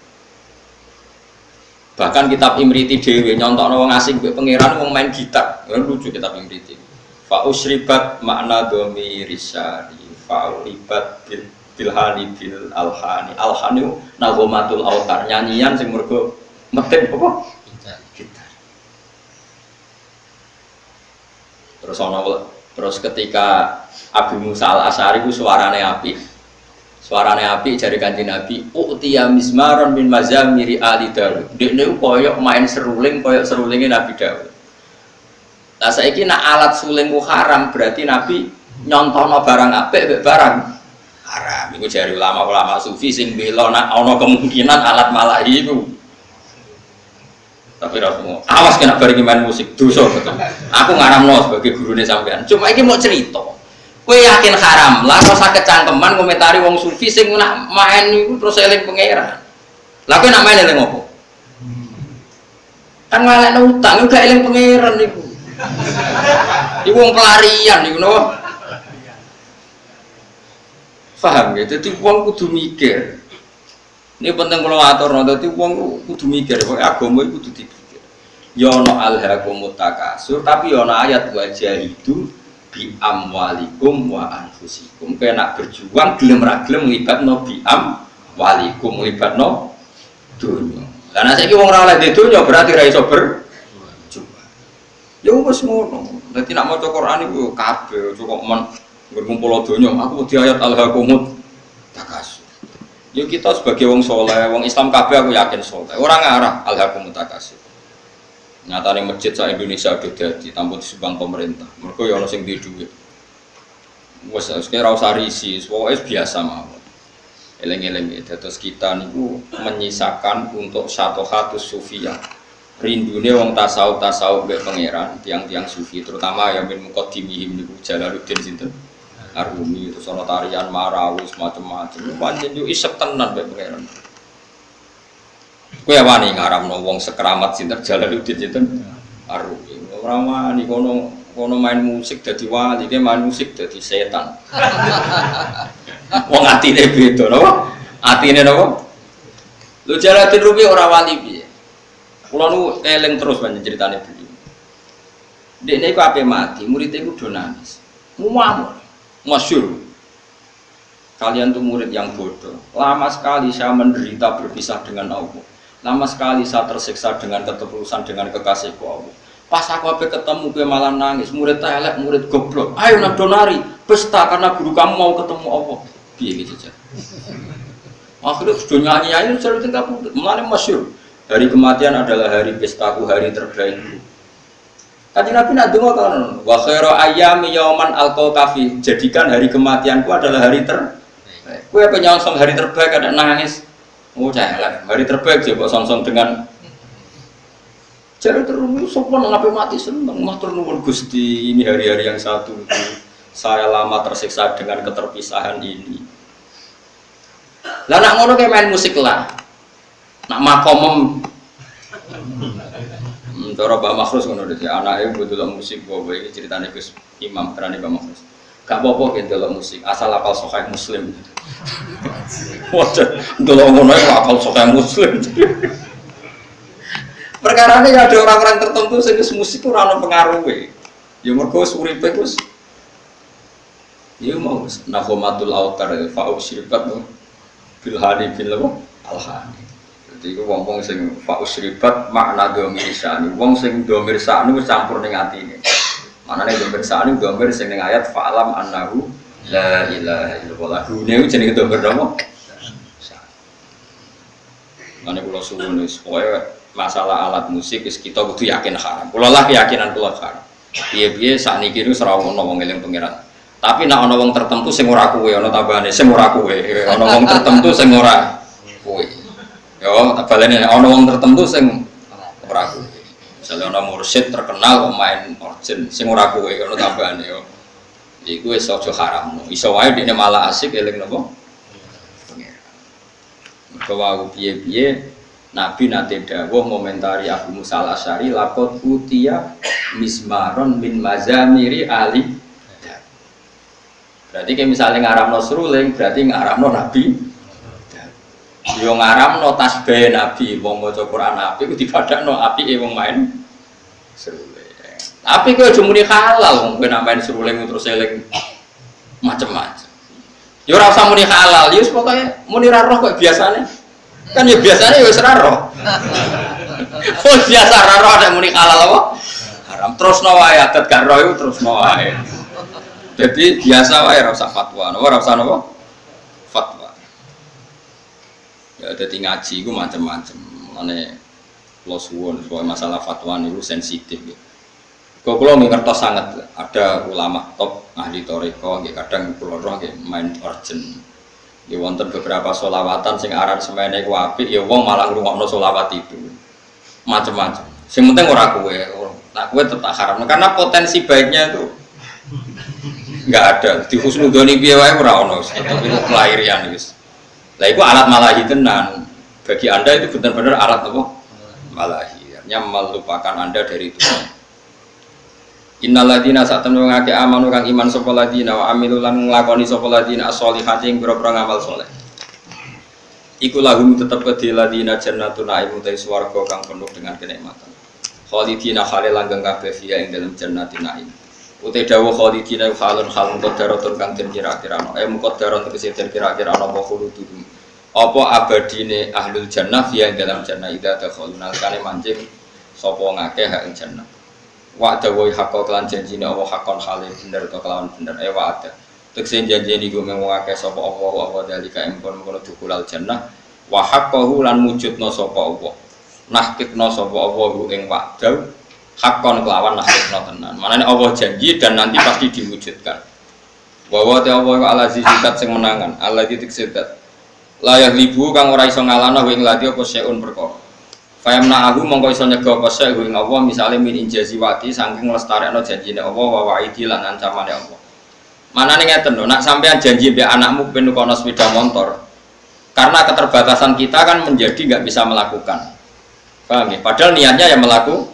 Bahkan kitab Imriti dhewe nyontokno wong asing mbek pangeran wong main gitar. Lucu kitab Imriti. Fa usribat makna dhamiri risari fa uribat bilhani bil alhani nagomatul autar nyanyian sing mergo metin apa gitar. Terus ketika Abu Musa al-Asy'ari ku suarane apik jare Kanjeng Nabi utiya mismaron min mazamiri ali Daud. Dekne koyok main seruling koyok serulinge Nabi Daud. Lah saiki nek alat suling ku haram berarti Nabi nyontono barang apik mbek barang haram. Iku jari ulama-ulama sufi sing bela nek ana kemungkinan alat malahi iku. Tapi ra semua. Awas kena bareng main musik dosa betul. Aku ngaramno sebagai gurune sampean. Cuma iki mau cerita. Kowe yakin haram? Lah ora usah kecangkeman komentari wong sufi sing nak main iku terus eling pangeran. Lah kowe nak main eling opo? Kan ngalekno utang gak eling pangeran niku. Iku wong pelarian niku no. Paham ya? Jadi wong kudu mikir. Ini penting kalau atur, dadi wong kudu mikir, kok agama iku kudu dipikir. Ya ana alhaakumut takasur, tapi ya ana ayat wajah itu bi amwalikum wa anfusikum. Kena berjuang gelem ra gelem nglibatno bi amwalikum nglibatno dunya. Lah nek saiki wong ora oleh di dunya berarti ra iso berjuang. Ya wis ngono. Dadi nek maca Quran iku kabeh kok men ngumpul donya, aku di ayat alhaakumut takasur. Ya kita sebagai wong soleh, wong Islam kabeh aku yakin soleh. Orang ngarah alhaakumut takasur. Nyatane masjid sak Indonesia udah dadi tanpa disumbang pemerintah. Mergo ya ana sing duwe dhuwit. Wes ora usah risi, pokoke biasa mawon. Eleng-eleng terus kita niku menyisakan untuk syatohatus sufiyah. Rindune wong tasawuf mbek pangeran, tiang-tiang sufi terutama yang min muqaddimihim niku Jalaluddin sinten Arumi, terus ana tarian marawis macam-macam. Pancen yo isep tenan mbek pangeran. Kowe wani ngaramno wong sekeramat sinten Jalaluddin sinten Arumi. Ora wani kono main musik dadi wali, dia main musik dadi setan. Wong atine beda napa? Atine napa? Lho Jalaluddin Rumi ora wali piye? Kula nu eling terus banyak ceritane beliau. Dekne iku ape mati, muridé iku do nangis. Muamul, masyhur. Kalian tuh murid yang bodoh. Lama sekali saya menderita berpisah dengan Allah. Lama sekali saya tersiksa dengan ketulusan dengan kekasihku Allah. Pas aku ape ketemu kowe malah nangis, murid elek, murid goblok. Ayo nak donari, pesta karena guru kamu mau ketemu Allah. Piye gitu aja. Akhirnya sudah nyanyi-nyanyi cerita kabudut. Mulane masyhur. Hari kematian adalah hari pestaku, hari terbaik. Kanjeng Nabi nak donga kan, wa khairu ayyami yauman alqafi. Jadikan hari kematianku adalah hari terbaik. Kowe apa nyongsong hari terbaik ada nangis. Oh celek, hari terbaik coba songsong dengan cara terus sopan ngapain mati seneng, matur nuwun Gusti, ini hari-hari yang satu saya lama tersiksa dengan keterpisahan ini. Lah nak ngono kayak main musik lah. Nak makomem cara Mbak Makhrus ngono dadi anake delok musik bawa iki ceritane Gus Imam terane Mbak Makhrus. Gak apa-apa ki delok musik, asal apal Sahih Muslim. Waduh, delok ngono iku apal Sahih Muslim. Perkarane ya ada orang-orang tertentu sing musik ora ono pengaruhe. Ya mergo uripe Gus. Ya mau nahomatul autar fa usribat bil hadi bil alhani. Jadi itu wong-wong sing fa usribat makna domir sa'ani. Wong sing domir sa'ani wis campur ning atine. Manane domir sa'ani domir sing ning ayat fa'alam annahu la ilaha illallah. Niku jenenge domir napa? Mane kula suwun wis pokoke masalah alat musik wis kita kudu yakin haram. Kula lah keyakinan kula haram. Piye-piye sakniki niku ora ono wong eling pangeran. Tapi nek ana wong tertentu sing ora kuwe ana tambahane sing ora kuwe. Ana wong tertentu sing ora kuwe. Yo, tak baleni ana wong tertentu sing ora kuwe. Misale ana mursyid terkenal kok main organ sing ora kuwe ana tambahane yo. Iku wis aja haram. Iso wae dekne malah asik eling napa? Pangeran. Mergo wae piye-piye Nabi nate dawuh ngomentari Abu Musa al-Asy'ari laqad utiya mismaron min mazamiri ali. Berarti kayak misalnya ngaramno seruling berarti ngaramno Nabi. Yo ngaramno tasbih Nabi, wong maca Quran Nabi ku dibadakno apike wong main seruling. Tapi kowe aja muni halal wong kowe nak main seruling terus eling macem-macem. Yo ora usah muni halal, yo pokoke muni ra roh kok biasane. Kan ya biasane yo wis ra roh. Oh biasa ra roh ada muni halal apa? Haram terusno wae adat gak roh iku terusno wae. Jadi biasa wae ora usah fatwa, ora usah napa? Fatwa. Ya dadi ngaji iku macam-macam. Mane kula suwun supaya masalah fatwa niku sensitif ya. Kok kula ngertos sangat ada ulama top ahli thariqah nggih kadang kula roh nggih main urgent. Ya wonten beberapa sholawatan sing aran semene ku apik ya wong malah ngrungokno sholawat itu. Macam-macam. Sing penting ora kowe. Nah kowe tetap haram karena potensi baiknya itu enggak ada. Di husnudzoni piye wae ora ono. Tetep itu kelahirian wis. Lah itu alat malahi tenan. Bagi Anda itu benar-benar alat apa? Malahi. Artinya melupakan Anda dari Tuhan. Innal ladina satamnu ngake amanu kang iman sapa ladina wa amilu lan nglakoni sapa ladina as-sholihati ing pira-pira ngamal saleh. Iku lahum tetep kedhe ladina jannatun na'im utai swarga kang penuh dengan kenikmatan. Khalidina khale langgeng kabeh fiya ing dalam jannatin na'im. Utai dawuh khalidina khalun khal muqaddaratun kang den kira-kirano. Muqaddaratun tegese den kira-kirano apa khuludun. Apa abadine ahlul jannah fiya ing dalam jannah ida dakhalun alkane mancing sapa ngakeh hak ing jannah. Wa dawuh hakka kelan janjine Allah hakon khale bener to kelawan bener wa ada. Tekse janjine iku mung akeh sapa apa dalika empon kono dukulal jannah wa haqqahu lan mujudna sapa Allah. Nahkitna sapa Allah ing wa'dau hakon kelawan nahkitna tenan. Manane Allah janji dan nanti pasti diwujudkan. Wa wa ta Allah al-aziz zat sing menangan, Allah tekse zat. Layak libu kang ora iso ngalahno ing lati apa seun perkara. Fayamna aku mongko iso nyega apa sek ing Allah misale min injazi wati saking lestarekno janjine Allah wa wa'idi lan ancamane Allah. Manane ngeten lho, nak sampean janji mbek anakmu ben kono sepeda motor. Karena keterbatasan kita kan menjadi nggak bisa melakukan. Paham ya? Padahal niatnya yang melakukan.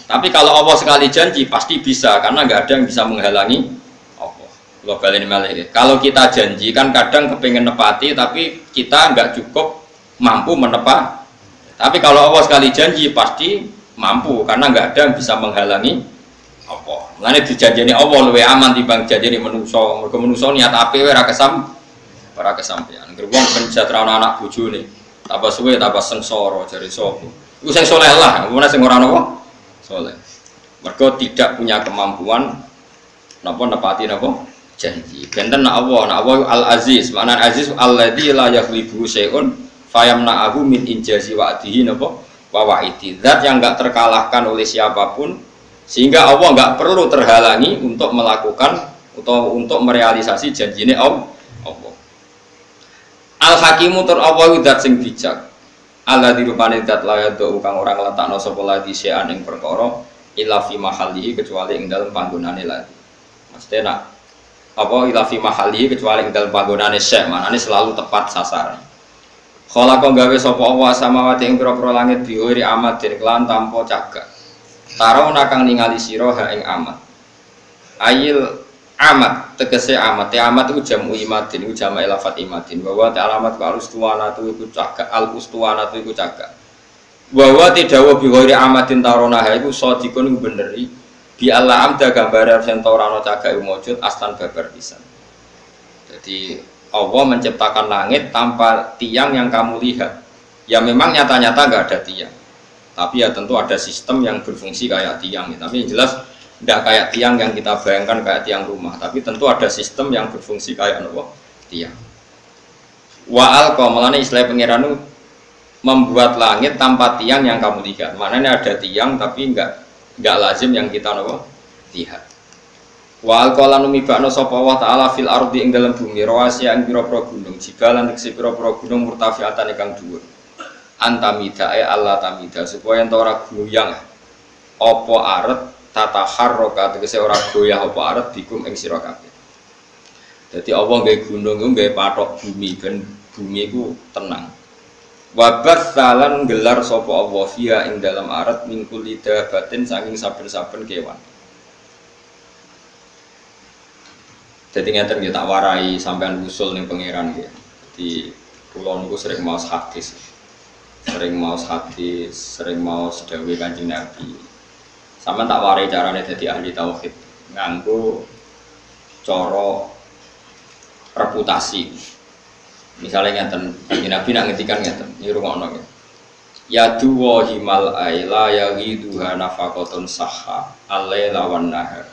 Tapi kalau Allah sekali janji pasti bisa karena nggak ada yang bisa menghalangi Allah. Global ini malah ya. Kalau kita janji kan kadang kepengen nepati tapi kita nggak cukup mampu menepati. Tapi kalau Allah sekali janji pasti mampu karena nggak ada yang bisa menghalangi Allah. Mulane dijanjeni Allah luwih aman timbang janjeni menungso. Mergo menungso niat apik ora kesampean. Ngger wong ben jatran anak bojone. Tambah suwe tambah sengsara jare sapa. Iku sing saleh lah, mun sing ora napa saleh. Mergo tidak punya kemampuan napa nepati napa janji. Benten Allah Al-Aziz, makna Aziz alladzi la yaghlibu syai'un fayamna'ahu min injazi wa'dihi napa wa wa'idi. Zat yang enggak terkalahkan oleh siapapun sehingga Allah enggak perlu terhalangi untuk melakukan atau untuk merealisasi janjine Allah. Al-Hakimu tur Allah zat sing bijak. Alladzi rupane zat la yadu kang ora ngletakno sapa ladi syai'an ing perkara illa fi mahallihi kecuali ing dalem panggonane ladi. Mesti nak apa illa fi mahallihi kecuali ing dalem panggonane syai', maknane selalu tepat sasaran. Khalaqa gawe sapa Allah samawati ing pira-pira langit biwiri amat den kelan tanpa cagak. Tarona kang ningali sira ha ing amat. Ayil amat tegese amat. Amat iku jamu imadin, iku jamak lafat imadin. Bahwa alamat wa ustuwanatu iku cagak, al ustuwanatu iku cagak. Bahwa tidak biwiri amatin tarona ha iku sadikun iku bener. Bi Allah amda gambare sing ora ana cagak iku mujud astan babar pisan. Jadi Allah menciptakan langit tanpa tiang yang kamu lihat. Ya memang nyata-nyata nggak ada tiang. Tapi ya tentu ada sistem yang berfungsi kayak tiang. Tapi yang jelas tidak kayak tiang yang kita bayangkan kayak tiang rumah. Tapi tentu ada sistem yang berfungsi kayak apa? Tiang. Wa al-qamalane istilah pangeran membuat langit tanpa tiang yang kamu lihat. Maknanya ada tiang tapi nggak lazim yang kita lihat. Wa alqalan mibakno sapa wa ta'ala fil ardi ing dalam bumi rawasi ing pira-pira gunung jibalan tekse pira-pira gunung murtafiatan ingkang dhuwur antamida Allah tamida supaya ento ora goyang apa aret tataharroka tegese ora goyah apa aret bikum ing sira kabeh. Dadi Allah nggawe gunung iku nggawe pathok bumi ben bumi iku tenang. Wabat salan gelar sapa Allah fiha ing dalam aret mingkul lidah batin saking saben-saben kewan. Jadi ngeten nggih tak warai sampean usul ning pangeran nggih. Di kula niku sering maos hadis. Sering maos dawuh Kanjeng Nabi. Sampeyan tak warai carane dadi ahli tauhid nganggo cara reputasi. Misalnya ngeten Kanjeng Nabi nak ngendikan ngeten, niru ngono nggih. Ya duwa himal aila ya ghiduha nafaqatun sahha al-laila wan nahar.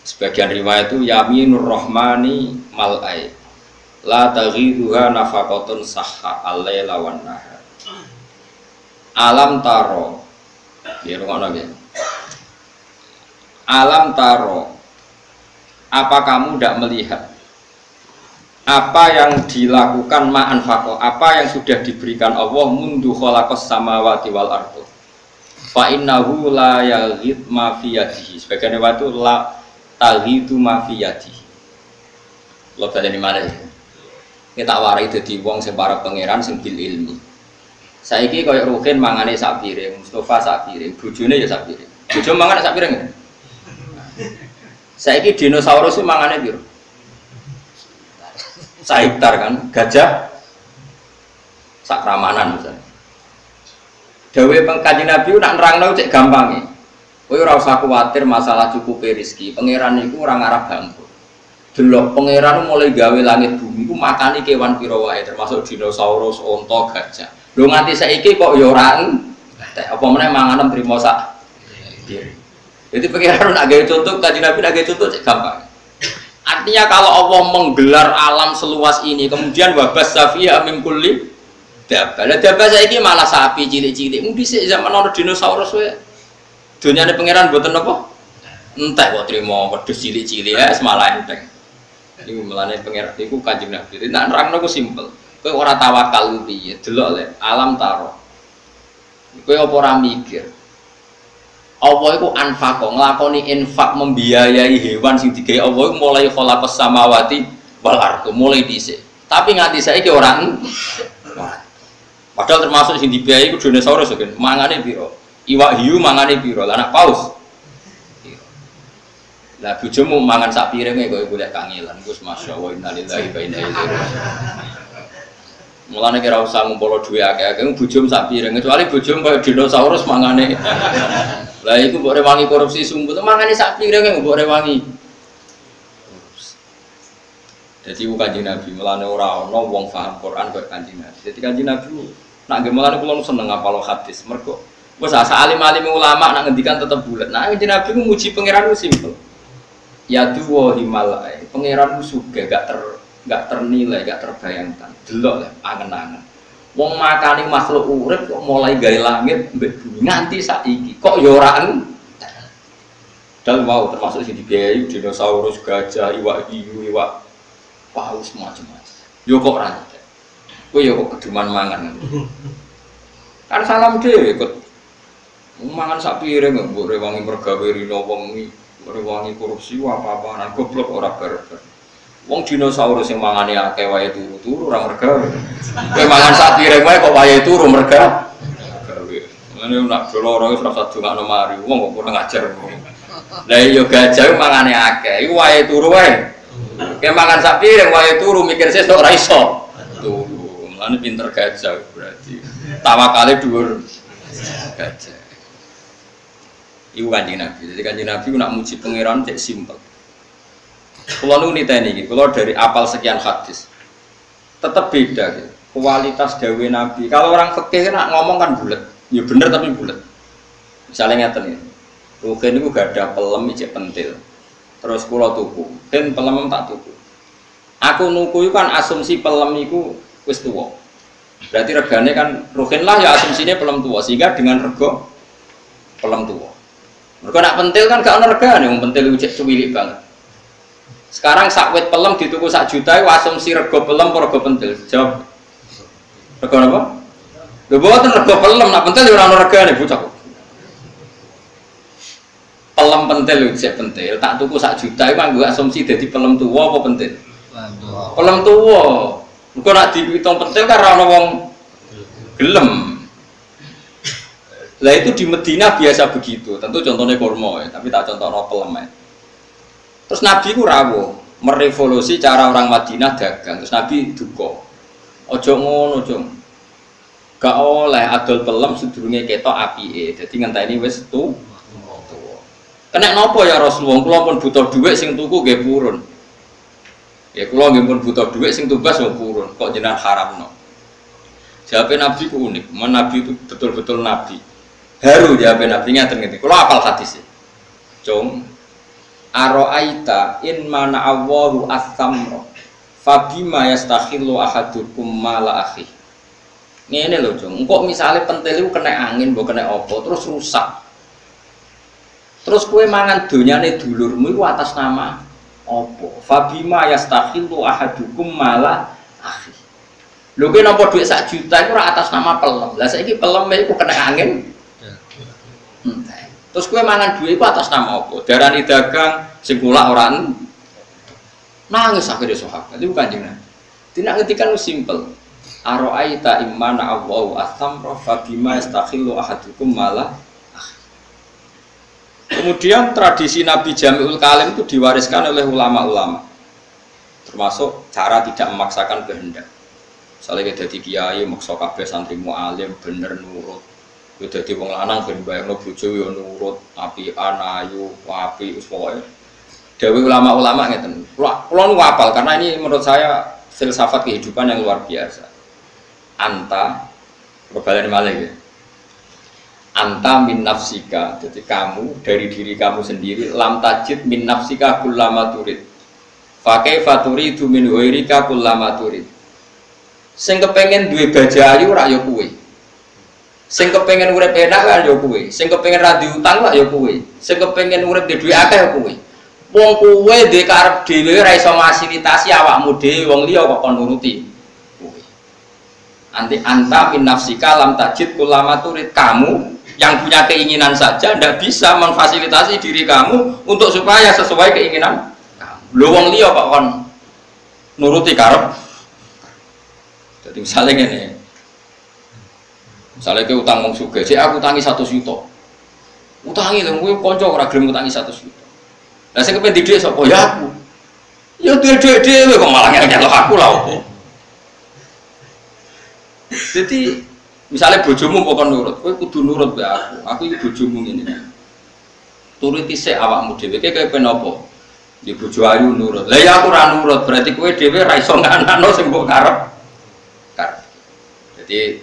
Sebagian riwayat itu yaminur rahmani mal'ai la taghiduha nafaqatun sahha al-laila wan nahar. Alam taro ya ngono nggih. Alam taro, apa kamu tidak melihat apa yang dilakukan ma'anfaqo, apa yang sudah diberikan Allah mundu khalaqas samawati wal ardu fa innahu la yaghid ma fi yadihi. Sebagian riwayat itu la taghidu ma fi yadihi. Lho baleni malih. Kita warai dadi wong sing para pangeran sing bil ilmi. Saiki kaya Rukin mangane sak piring, Mustofa sak piring, bojone ya sak piring. Bojo mangan sak piring. Saiki dinosaurus itu mangane piro? Saiktar kan, gajah sak ramanan misalnya. Dawe Kanjeng Nabi nak nerangno cek gampange. Kowe ora usah kuwatir masalah cukupe rezeki. Pangeran iku ora ngarep bangkrut. Delok pangeran mulai gawe langit bumi iku makani kewan pira wae termasuk dinosaurus, onta, gajah. Lho nganti saiki kok ya ora entek. Apa meneh manganem trimo sak. Jadi pangeran nak gawe contoh Kanjeng Nabi nak gawe contoh cek gampang. Artinya kalau Allah menggelar alam seluas ini kemudian wabas safiya min kulli dabah. Dabah saiki malah sapi cilik-cilik. Mung dhisik zaman ana dinosaurus wae. Dunyane pangeran mboten apa? Entek kok trimo wedhus cilik-cilik ya semalah enteng. Iku melane pangeran iku Kanjeng Nabi. Jadi nak nerangno ku simpel. Kowe ora tawakal piye? Delok le alam taro. Kowe apa ora mikir? Allah itu anfaqo nglakoni infak membiayai hewan sing digawe Allah mulai khalaqas samawati wal ardh mulai dhisik. Tapi nganti saiki orang padahal termasuk sing dibiayai ku dinosaurus kan mangane piro? Iwak hiu mangane piro? Lah anak paus. Lah bojomu mangan sak piringe kok golek kangelan. Gus masyaallah innalillahi wa inna ilaihi raji'un. Mulane kira usah ngumpul duwe akeh-akeh bojomu sak piring kecuali bojomu kaya dinosaurus mangane. Lah iku mbok rewangi korupsi sumput mangane sak piring mbok rewangi. Dadi ku Kanjeng Nabi mulane ora ana wong paham Quran kaya Kanjeng Nabi. Dadi Kanjeng Nabi nak nggih mulane kula seneng ngapal hadis mergo wis asa alim-alim ulama nak ngendikan tetep bulet. Nah Kanjeng Nabi ku muji pangeran ku simpel. Ya duwa himalai. Pangeran ku sugih gak ternilai, gak terbayangkan. Delok lah angen-angen. Wong makani makhluk urip kok mulai gawe langit mbek bumi nganti saiki kok ya ora entek. Dal mau termasuk sing dibiayai dinosaurus, gajah, iwak hiu, iwak paus macam-macam. Yo kok ora entek. Kowe yo kok keduman mangan. Kan salam dhewe kok mangan sak piring mbok rewangi mergawe rino wong rewangi korupsi apa-apaan goblok ora barbar. Wong dinosaurus yang mangane akeh wae turu-turu ora mergawe. Kowe mangan sak piring wae kok wae turu mergawe. Ngene nak doloro wis rasa dongakno mari. Wong kok kurang ajar. Lah iya gajah mangane akeh, iku wae turu wae. Kowe mangan sak piring wae turu mikir sesuk ora iso. Turu. Mulane pinter gajah berarti. Tawakale dhuwur gajah. Iku Kanjeng Nabi. Jadi Kanjeng Nabi nak muji pangeran cek simpel. Kalau nu niteni iki, kalau dari apal sekian hadis, tetap beda gitu. Kualitas dawe Nabi. Kalau orang fikih nak ngomong kan bulat, ya bener tapi bulat. Misalnya ngeten ya, Rugen itu gak ada pelem ijek pentil, terus kulo tuku, dan pelem tak tuku. Aku nuku itu kan asumsi pelem itu wis tuwa. Berarti regane kan Rugen lah ya asumsinya pelem tuwa, sehingga dengan rego pelem tuwa. Mereka nak pentil kan gak ada regane, yang pentil itu cek cuwilik banget. Sekarang sakwet pelem dituku sak juta itu asumsi rego pelem apa rego pentil? Jawab. Rego apa? Lho mboten rego pelem, nak pentil ora ono regane bocah. Pelem pentil lho sik pentil, tak tuku sak juta itu nganggo asumsi dadi pelem tuwa apa pentil? Pelem tuwa. Engko nak dihitung pentil kan ora ono wong gelem. Lah itu di Madinah biasa begitu. Tentu contohnya kurma ya, tapi tak contohno pelem ya. Terus Nabi ku rawuh merevolusi cara orang Madinah dagang. Terus Nabi duka. Ojo ngono, Jong. Gak oleh adol pelem sedurunge ketok apike. Dadi ngenteni wis tuwa. Kena napa ya Rasulullah? Kula pun butuh dhuwit sing tuku nggih purun. Ya kula nggih pun butuh dhuwit sing tumbas yo purun. Kok jenengan haramno? Jawabe Nabi ku unik. Nabi itu betul-betul Nabi. Haru jawabe Nabi ngaten ngene. Kula hafal hadis. Jong Aro'aita in mana Allahu as-samra fabima yastakhillu ahadukum mala akhi. Ngene lho, Jong. Engko misale pentil iku kena angin, mbok kena apa, terus rusak. Terus kowe mangan donyane dulurmu iku atas nama apa? Fabima yastakhillu ahadukum mala akhi. Lho kowe nampa dhuwit sak juta iku ora atas nama pelem. Lah saiki pelem iku kena angin. Terus kowe mangan duit iku atas nama apa? Darani dagang sing kula ora nangis akhire sahabat. Itu Kanjeng Nabi. Tidak ngetikan simpel. Aro'aita immana Allahu as-samra fa bima yastakhillu ahadukum malah. Kemudian tradisi Nabi Jami'ul Kalim itu diwariskan oleh ulama-ulama, termasuk cara tidak memaksakan kehendak. Misalnya kita jadi kiai, maksa kabeh santri mu'alim, bener nurut. Kita jadi wong lanang, ben bayangno bojo yo nurut, apian, ayu, api, uswoe. Dewi ulama-ulama ngeten. Kula nu hafal karena ini menurut saya filsafat kehidupan yang luar biasa. Anta, kebalen malih ya. Anta min nafsika, jadi kamu dari diri kamu sendiri lam tajid min nafsika kullama turid fakai faturi itu min ghairika kullama turid. Sing kepengen duwe bajayu rak ya kuwe, sing kepengen urip enak kan ya kuwe, sing kepengen ra diutang lak ya kuwe, sing kepengen urip di duwe akeh ya kuwe. Wong kuwe duwe karep dhewe ra iso fasilitasi awakmu dhewe, wong liya kok kon nuruti kuwe. Anti anta min nafsika lam tajid kullama turid, kamu yang punya keinginan saja tidak bisa memfasilitasi diri kamu untuk supaya sesuai keinginan kamu. Lho wong liya kok kon nuruti karep. Jadi misalnya gini, misalnya ke utang wong sugih, sik aku utangi 100 juta. Utangi lho kowe kanca ora gelem utangi 100 juta. Lah sing kepen didhik sapa ya aku. Ya dhuwit dhewe kok malah nyelok aku lah opo. Jadi misalnya bojomu pokok nurut, kowe kudu nurut be aku iki bojomu ngene. Turuti sik awakmu dhewe kaya ben apa? Di bojo ayu nurut. Lah ya aku ora nurut, berarti kowe dhewe ra iso nganakno sing mbok karep. Jadi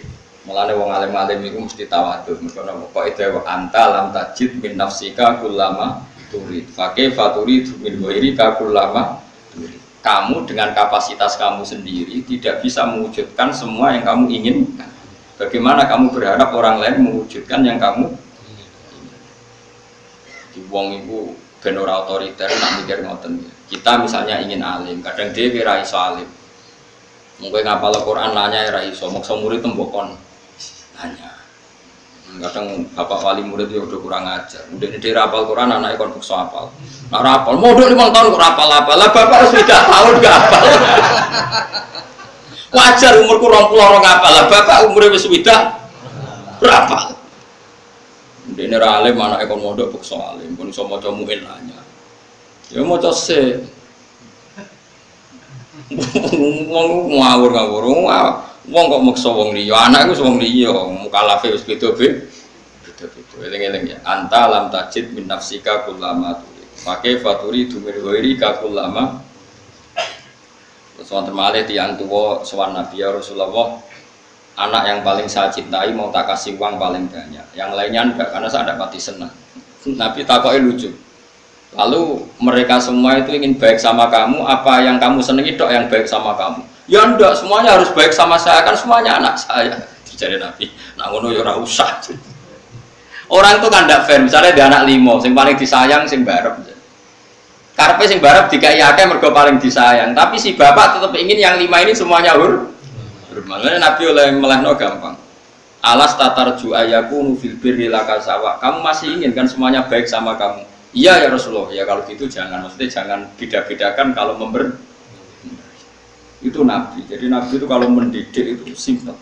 mulane wong alim-alim iku mesti tawadhu. Mergo kok ide anta lam tajid min nafsika kullama turid. Fake faturi min ghairika kullama turid. Kamu dengan kapasitas kamu sendiri tidak bisa mewujudkan semua yang kamu inginkan. Bagaimana kamu berharap orang lain mewujudkan yang kamu inginkan? Di wong iku ben ora otoriter nak mikir ngoten. Kita misalnya ingin alim, kadang dhewe ra iso alim. Mungkin ngapal Al-Quran nanya ya iso, maksa murid tembokon nanya. Kadang bapak wali murid itu udah kurang ajar. Udah ini rapal Quran anaknya kon bukso apal. Nah rapal, modal 5 tahun kok rapal-apal. Lah bapak harus 3 tahun gak apal. Wajar umurku 20 orang apal. Lah bapak umurnya wis widak rapal. Udah ini alim anaknya kon modal bukso alim. Kon iso maca mu'in nanya. Ya maca se. Wong ngawur-ngawur, wong kok maksa wong liya, anak iku wong liya, mukalafe wis beda-beda. Eling-eling ya. Anta lam tajid min nafsika kullama turid. Pakai faturi dumir ghairi ka kullama. Terus wonten malih tiyang tuwa sowan Nabi ya Rasulullah, anak yang paling saya cintai mau tak kasih uang paling banyak. Yang lainnya enggak karena saya tidak pati senang. Nabi takoke lucu. Lalu mereka semua itu ingin baik sama kamu, apa yang kamu senangi dok yang baik sama kamu? Ya enggak, semuanya harus baik sama saya, kan semuanya anak saya. Dijari Nabi, nak ngono ya ora usah. Orang itu kan ndak fair, misalnya dia anak 5, sing paling disayang sing barep. Karpe sing barep dikai akeh mergo paling disayang, tapi si bapak tetap ingin yang 5 ini semuanya makanya Nabi oleh melehno gampang. Alas tatarju ayakunu fil birri lakasawa. Kamu masih ingin kan semuanya baik sama kamu? Iya ya Rasulullah, ya kalau gitu jangan, maksudnya jangan beda-bedakan kalau itu Nabi. Jadi Nabi itu kalau mendidik itu simpel.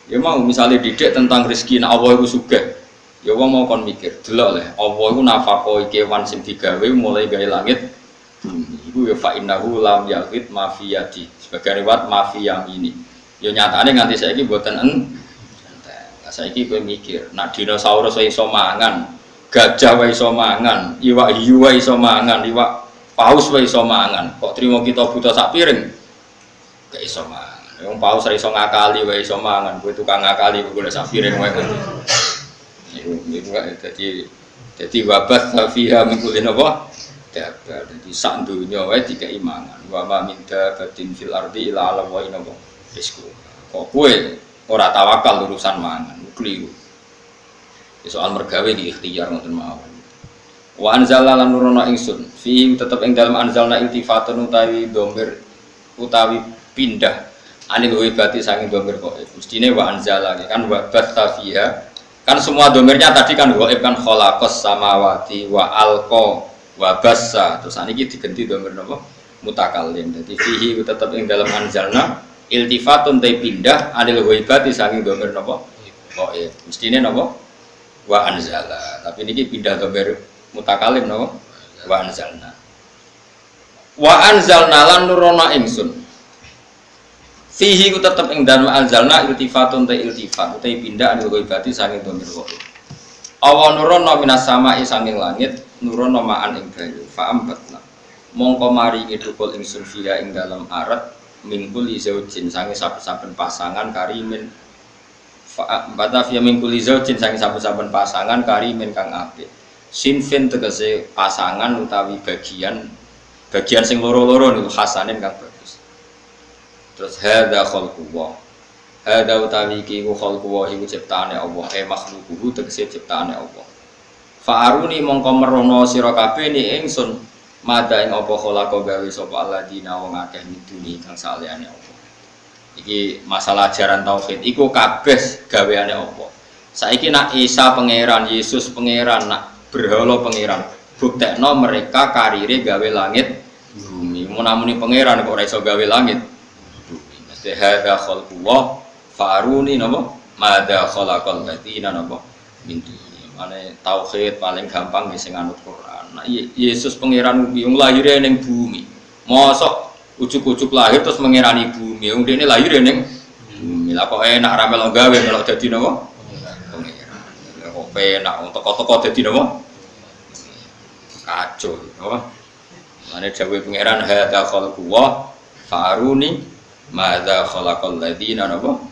Ya mau misalnya didik tentang rezeki, nah Allah itu sugih. Ya wong mau kon mikir, delok le, Allah itu nafaqo kewan sing digawe mulai gawe langit bumi. Iku ya fa innahu lam yaqit mafiyati. Sebagai riwayat mafiyam ini. Ya nyatane nganti saiki mboten entek. Saiki kowe mikir, nak dinosaurus iso mangan. Gajah wae iso mangan, iwak hiu wae iso mangan, iwak paus wae iso mangan. Kok trimo kita buta sak piring? Gak iso mangan. Wong paus ra iso ngakali wae iso mangan. Kowe tukang ngakali kok golek sak piring wae. Iku dadi wabat fiha min kulli napa? Dadi sak donya wae dikai mangan. Wa ma min dabatin fil ardi illa ala wa inna rizqu. Kok kowe ora tawakal urusan mangan, keliru. Soal mergawe di ikhtiar ngoten mawon. Wa anzalna lan nurono ingsun fi tetep ing dalem anzalna iltifatun utawi dhamir utawi pindah anil wibati saking dhamir kok mestine wa anzala kan wa batsafiha kan semua dhamirnya tadi kan ghaib kan khalaqas samawati wa alqa wa bassa terus saniki diganti dhamir napa mutakallim. Dadi fihi tetep ing dalem anzalna iltifatun ta pindah anil wibati saking dhamir napa kok mestine napa wa anzala, tapi ini pindah dhamir mutakalim no wa anzalna lan nurono ingsun fihi ku tetep ing dalem anzalna iltifatun ta iltifat utai pindah anu ghaibati saking domir ghaib awa nurono minas sama'i saking langit nurono ma'an ing banyu fa ambatna mongko maringi thukul ingsun fiha ing dalem arat mingkul izaujin sange saben-saben pasangan karimin bata fiya mingkul izaujin sange saben-saben pasangan karimin kang apik sinfin tegese pasangan utawi bagian sing loro-loro niku hasanin kang bagus terus hadza khalqullah hadza utawi iki ku khalqullah iku ciptaane Allah makhluquhu tegese ciptaane Allah fa'aruni mongko merono sira kabeh ni ingsun mada ing apa khalaqa gawe sapa alladzina wong akeh miduni kang saliyane apa iki masalah ajaran tauhid iku kabeh gaweane apa saiki nak Isa pangeran Yesus pangeran nak berhala pangeran buktekno mereka karire gawe langit bumi munamuni pangeran kok ora iso gawe langit bumi mesti hadza khalqullah faruni napa mada khalaqal ladzina napa miduni mane tauhid paling gampang sing anut Quran. Nah, Yesus pangeran wong lahir ning bumi. Mosok ujuk-ujuk lahir terus mengirani bumi. Wong dene lahir ning bumi. Lah kok enak ra melok gawe melok dadi napa? Pangeran. Lah kok penak wong teko-teko dadi napa? Kacau, napa? Mane dawuh pangeran hadza khalqullah faruni madza khalaqal ladzina napa?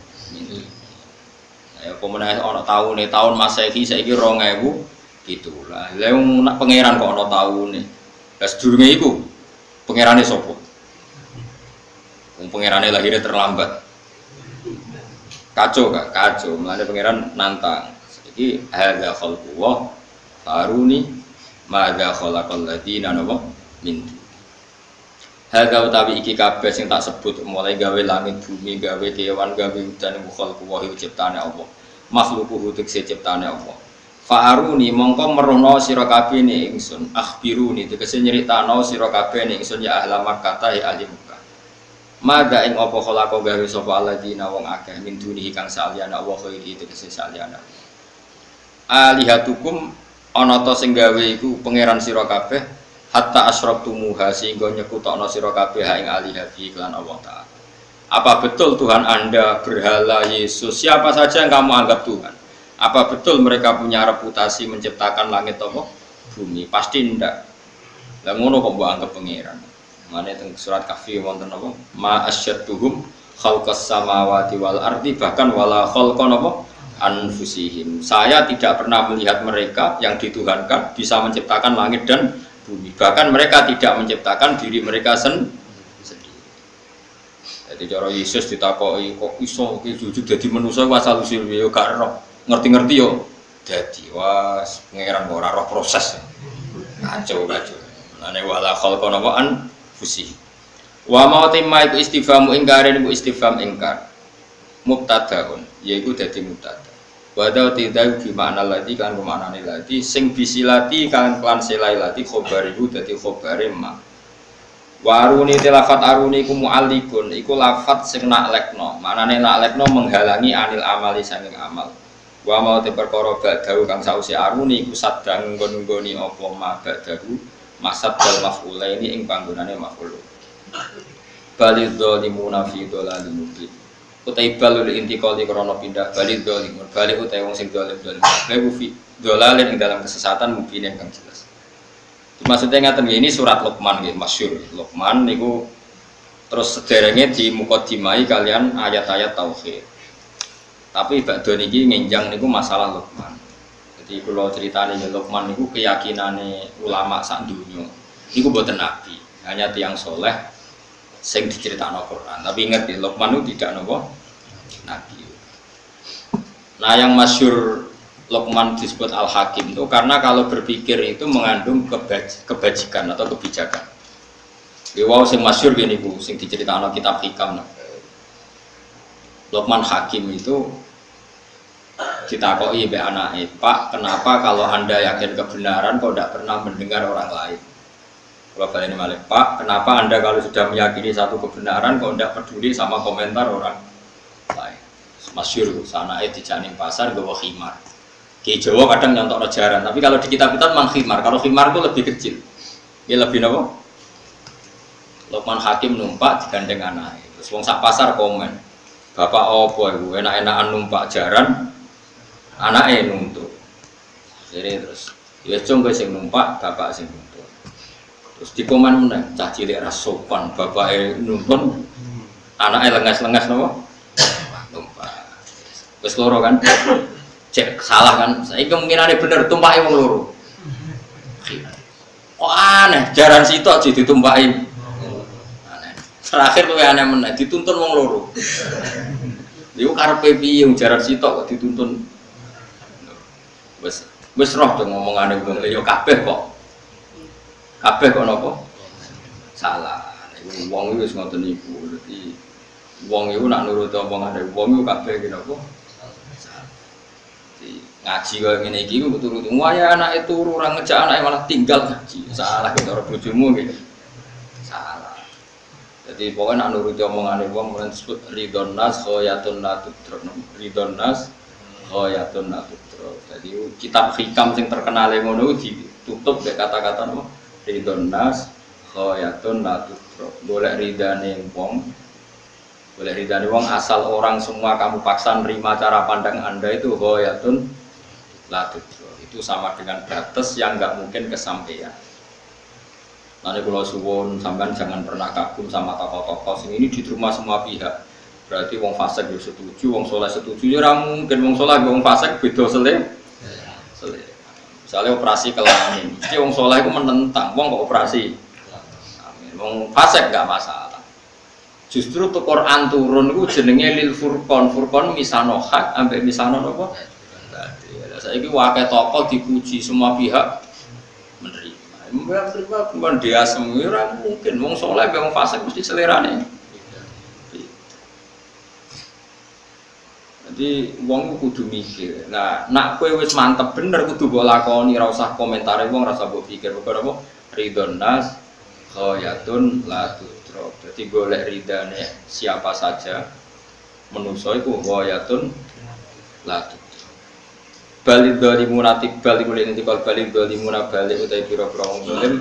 Ya pemenang ana tahun Masehi saiki 2000 gitulah. Lah nak pangeran kok ana taune. Lah sedurunge iku pangerane sapa? Wong pangerane lahirnya terlambat. Kacau gak? Kacau. Mulane pangeran nantang. Iki hadza khalqullah faruni madza khalaqal ladzina napa min. Hadza utawi iki kabeh sing tak sebut mulai gawe langit bumi, gawe kewan, gawe udan khalqullah ciptaane Allah. Makhluquhu tegese ciptaane Allah. Fa'aruni mongko merono sira kabeh ning ingsun akhbiruni tegese nyritano sira kabeh ning ingsun ya ahla Makkah ya ahli Makkah mada ing apa khalaqa gawe sapa alladzina wong akeh min dunihi kang saliyane Allah khairi tegese saliyane alihatukum ana ta sing gawe iku pangeran sira kabeh hatta asyrabtumuha sehingga nyekutokno sira kabeh ing alihabi kelan Allah taala apa betul Tuhan Anda berhala Yesus siapa saja yang kamu anggap Tuhan. Apa betul mereka punya reputasi menciptakan langit apa bumi? Pasti ndak. Lah ngono kok mbok anggap pangeran. Mane teng surat Kahfi wonten apa? Ma asyadduhum khalqas samawati wal ardi bahkan wala khalqan apa anfusihim. Saya tidak pernah melihat mereka yang dituhankan bisa menciptakan langit dan bumi. Bahkan mereka tidak menciptakan diri mereka sendiri. Jadi cara Yesus ditakoki kok iso iki jujur dadi manusa asal usul yo gak ero. Ngerti-ngerti yo dadi was pangeran ora roh proses kacau ane wala khalqan wa an fusi wa ma timma iku istifhamu ingkar niku istifham ingkar mubtadaun yaiku dadi mubtada wa da tidau bi makna lati kan maknane lati sing bisilati kan lan selailati khabariku dadi khabare ma waruni tilafat aruni iku mu'allikun iku lafat sing naklekno maknane naklekno menghalangi anil amali saking amal wa mau te perkara ba'dahu kang sause aruni iku sadang nggon-nggoni apa ma ba'dahu masad dal maf'ulaini ing panggonane maf'ul balidz zalimuna fi dhalalin mubin utai balul intiqali krana pindah balidz zalimun bali utai wong sing zalim-zalim kabeh fi dhalalin ing dalam kesesatan mubin kang jelas maksudnya ngaten ini surat Luqman nggih masyhur Luqman niku terus sederenge di mukadimai kalian ayat-ayat tauhid. Tapi bakdo niki ngenjang niku masalah Luqman. Jadi kula critane Luqman niku keyakinane ulama sak donya. Niku mboten nabi, hanya tiyang soleh sing diceritakno Quran. Tapi ingat Luqman itu tidak napa nabi. Nah, yang masyhur Luqman disebut Al-Hakim itu karena kalau berpikir itu mengandung kebajikan atau kebijakan. Wow sing masyhur gini bu, sing diceritakno kitab Hikam. Luqman Hakim itu ditakoi be anake, Pak, kenapa kalau Anda yakin kebenaran kok tidak pernah mendengar orang lain? Kalau kalian malih, Pak, kenapa Anda kalau sudah meyakini satu kebenaran kok tidak peduli sama komentar orang lain? Masyhur sanake dijaning pasar gawa khimar. Ki Jawa kadang nyontok jaran, tapi kalau di kitab-kitab memang khimar. Kalau khimar itu lebih kecil. Ya lebih apa? Lukman Hakim numpak digandeng anak. Terus wong sak pasar komen, "Bapak opo iku enak-enakan numpak jaran, anake nuntut." Jadi terus, "Ya cung kowe sing numpak, bapak sing nuntut." Terus dikomen meneh, "Cah cilik ra sopan, bapake nuntun, anake lengas-lengas napa?" Numpak. Wis loro kan? Cek salah kan? Saiki kemungkinane bener tumpake wong loro. Oh aneh, jaran sitok ditumpaki. Terakhir kowe aneh meneh dituntun wong loro. Iku karepe piye jaran sitok kok dituntun. Wis roh to ngomongane wong ya kabeh kok. Kabeh kok napa? Salah. Iku wong iki wis ngoten niku. Dadi wong iku nak nurut omongane wong iku kabeh iki napa? Salah. Di ngaji kaya ngene iki ku turu-turu. Waya anake turu ora ngejak anake malah tinggal ngaji. Salah ki karo bojomu iki. Salah. Jadi pokoknya nak nuruti omongan wong mulai disebut ridon nas khoyatun natudrok. Ridon nas khoyatun natudrok. Jadi kitab hikam yang terkenal yang ngono ditutup dengan kata-kata apa? Ridon nas khoyatun natudrok. Boleh ridane wong, boleh ridane wong asal orang semua kamu paksa nerima cara pandang anda itu khoyatun natudrok. Itu sama dengan batas yang nggak mungkin kesampaian. Nanti kalau suwon sampean jangan pernah kagum sama tokoh-tokoh sini ini diterima semua pihak. Berarti wong fasik yo setuju, wong soleh setuju. Ya ora mungkin wong soleh wong fasik beda seleh. Misalnya operasi kelamin, mesti wong soleh itu menentang, wong kok operasi. Amin. Wong fasik enggak masalah. Justru tuh Quran turun itu jenenge lil furqan. Furqan misano hak ambek misano apa? Berarti saiki wae tokoh dipuji semua pihak menerima. Mbak terima bukan dia semua mungkin wong soleh wong fasik mesti selerane. Jadi wong kudu mikir. Nah, nak kowe wis mantep bener kudu mbok lakoni, ora usah komentare wong, ora usah mbok pikir pokoke apa ridon nas khoyatun la tudrok. Jadi golek ridane siapa saja manusa iku khoyatun la tudrok. Balik dari munafik balik mulai nanti kalau balik dari munafik balik utai pira-pira wong zalim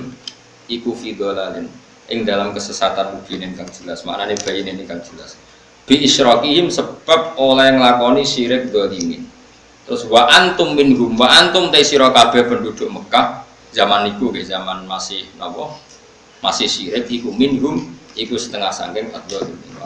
iku fidolalin ing dalam kesesatan mungkin yang jelas maknanya bayi ini kan jelas bi isyrokihim sebab oleh nglakoni syirik dzalimin. Terus wa antum minhum wa antum ta sira kabeh penduduk Mekah zaman niku nggih zaman masih napa masih syirik iku minhum iku setengah saking adzalimin.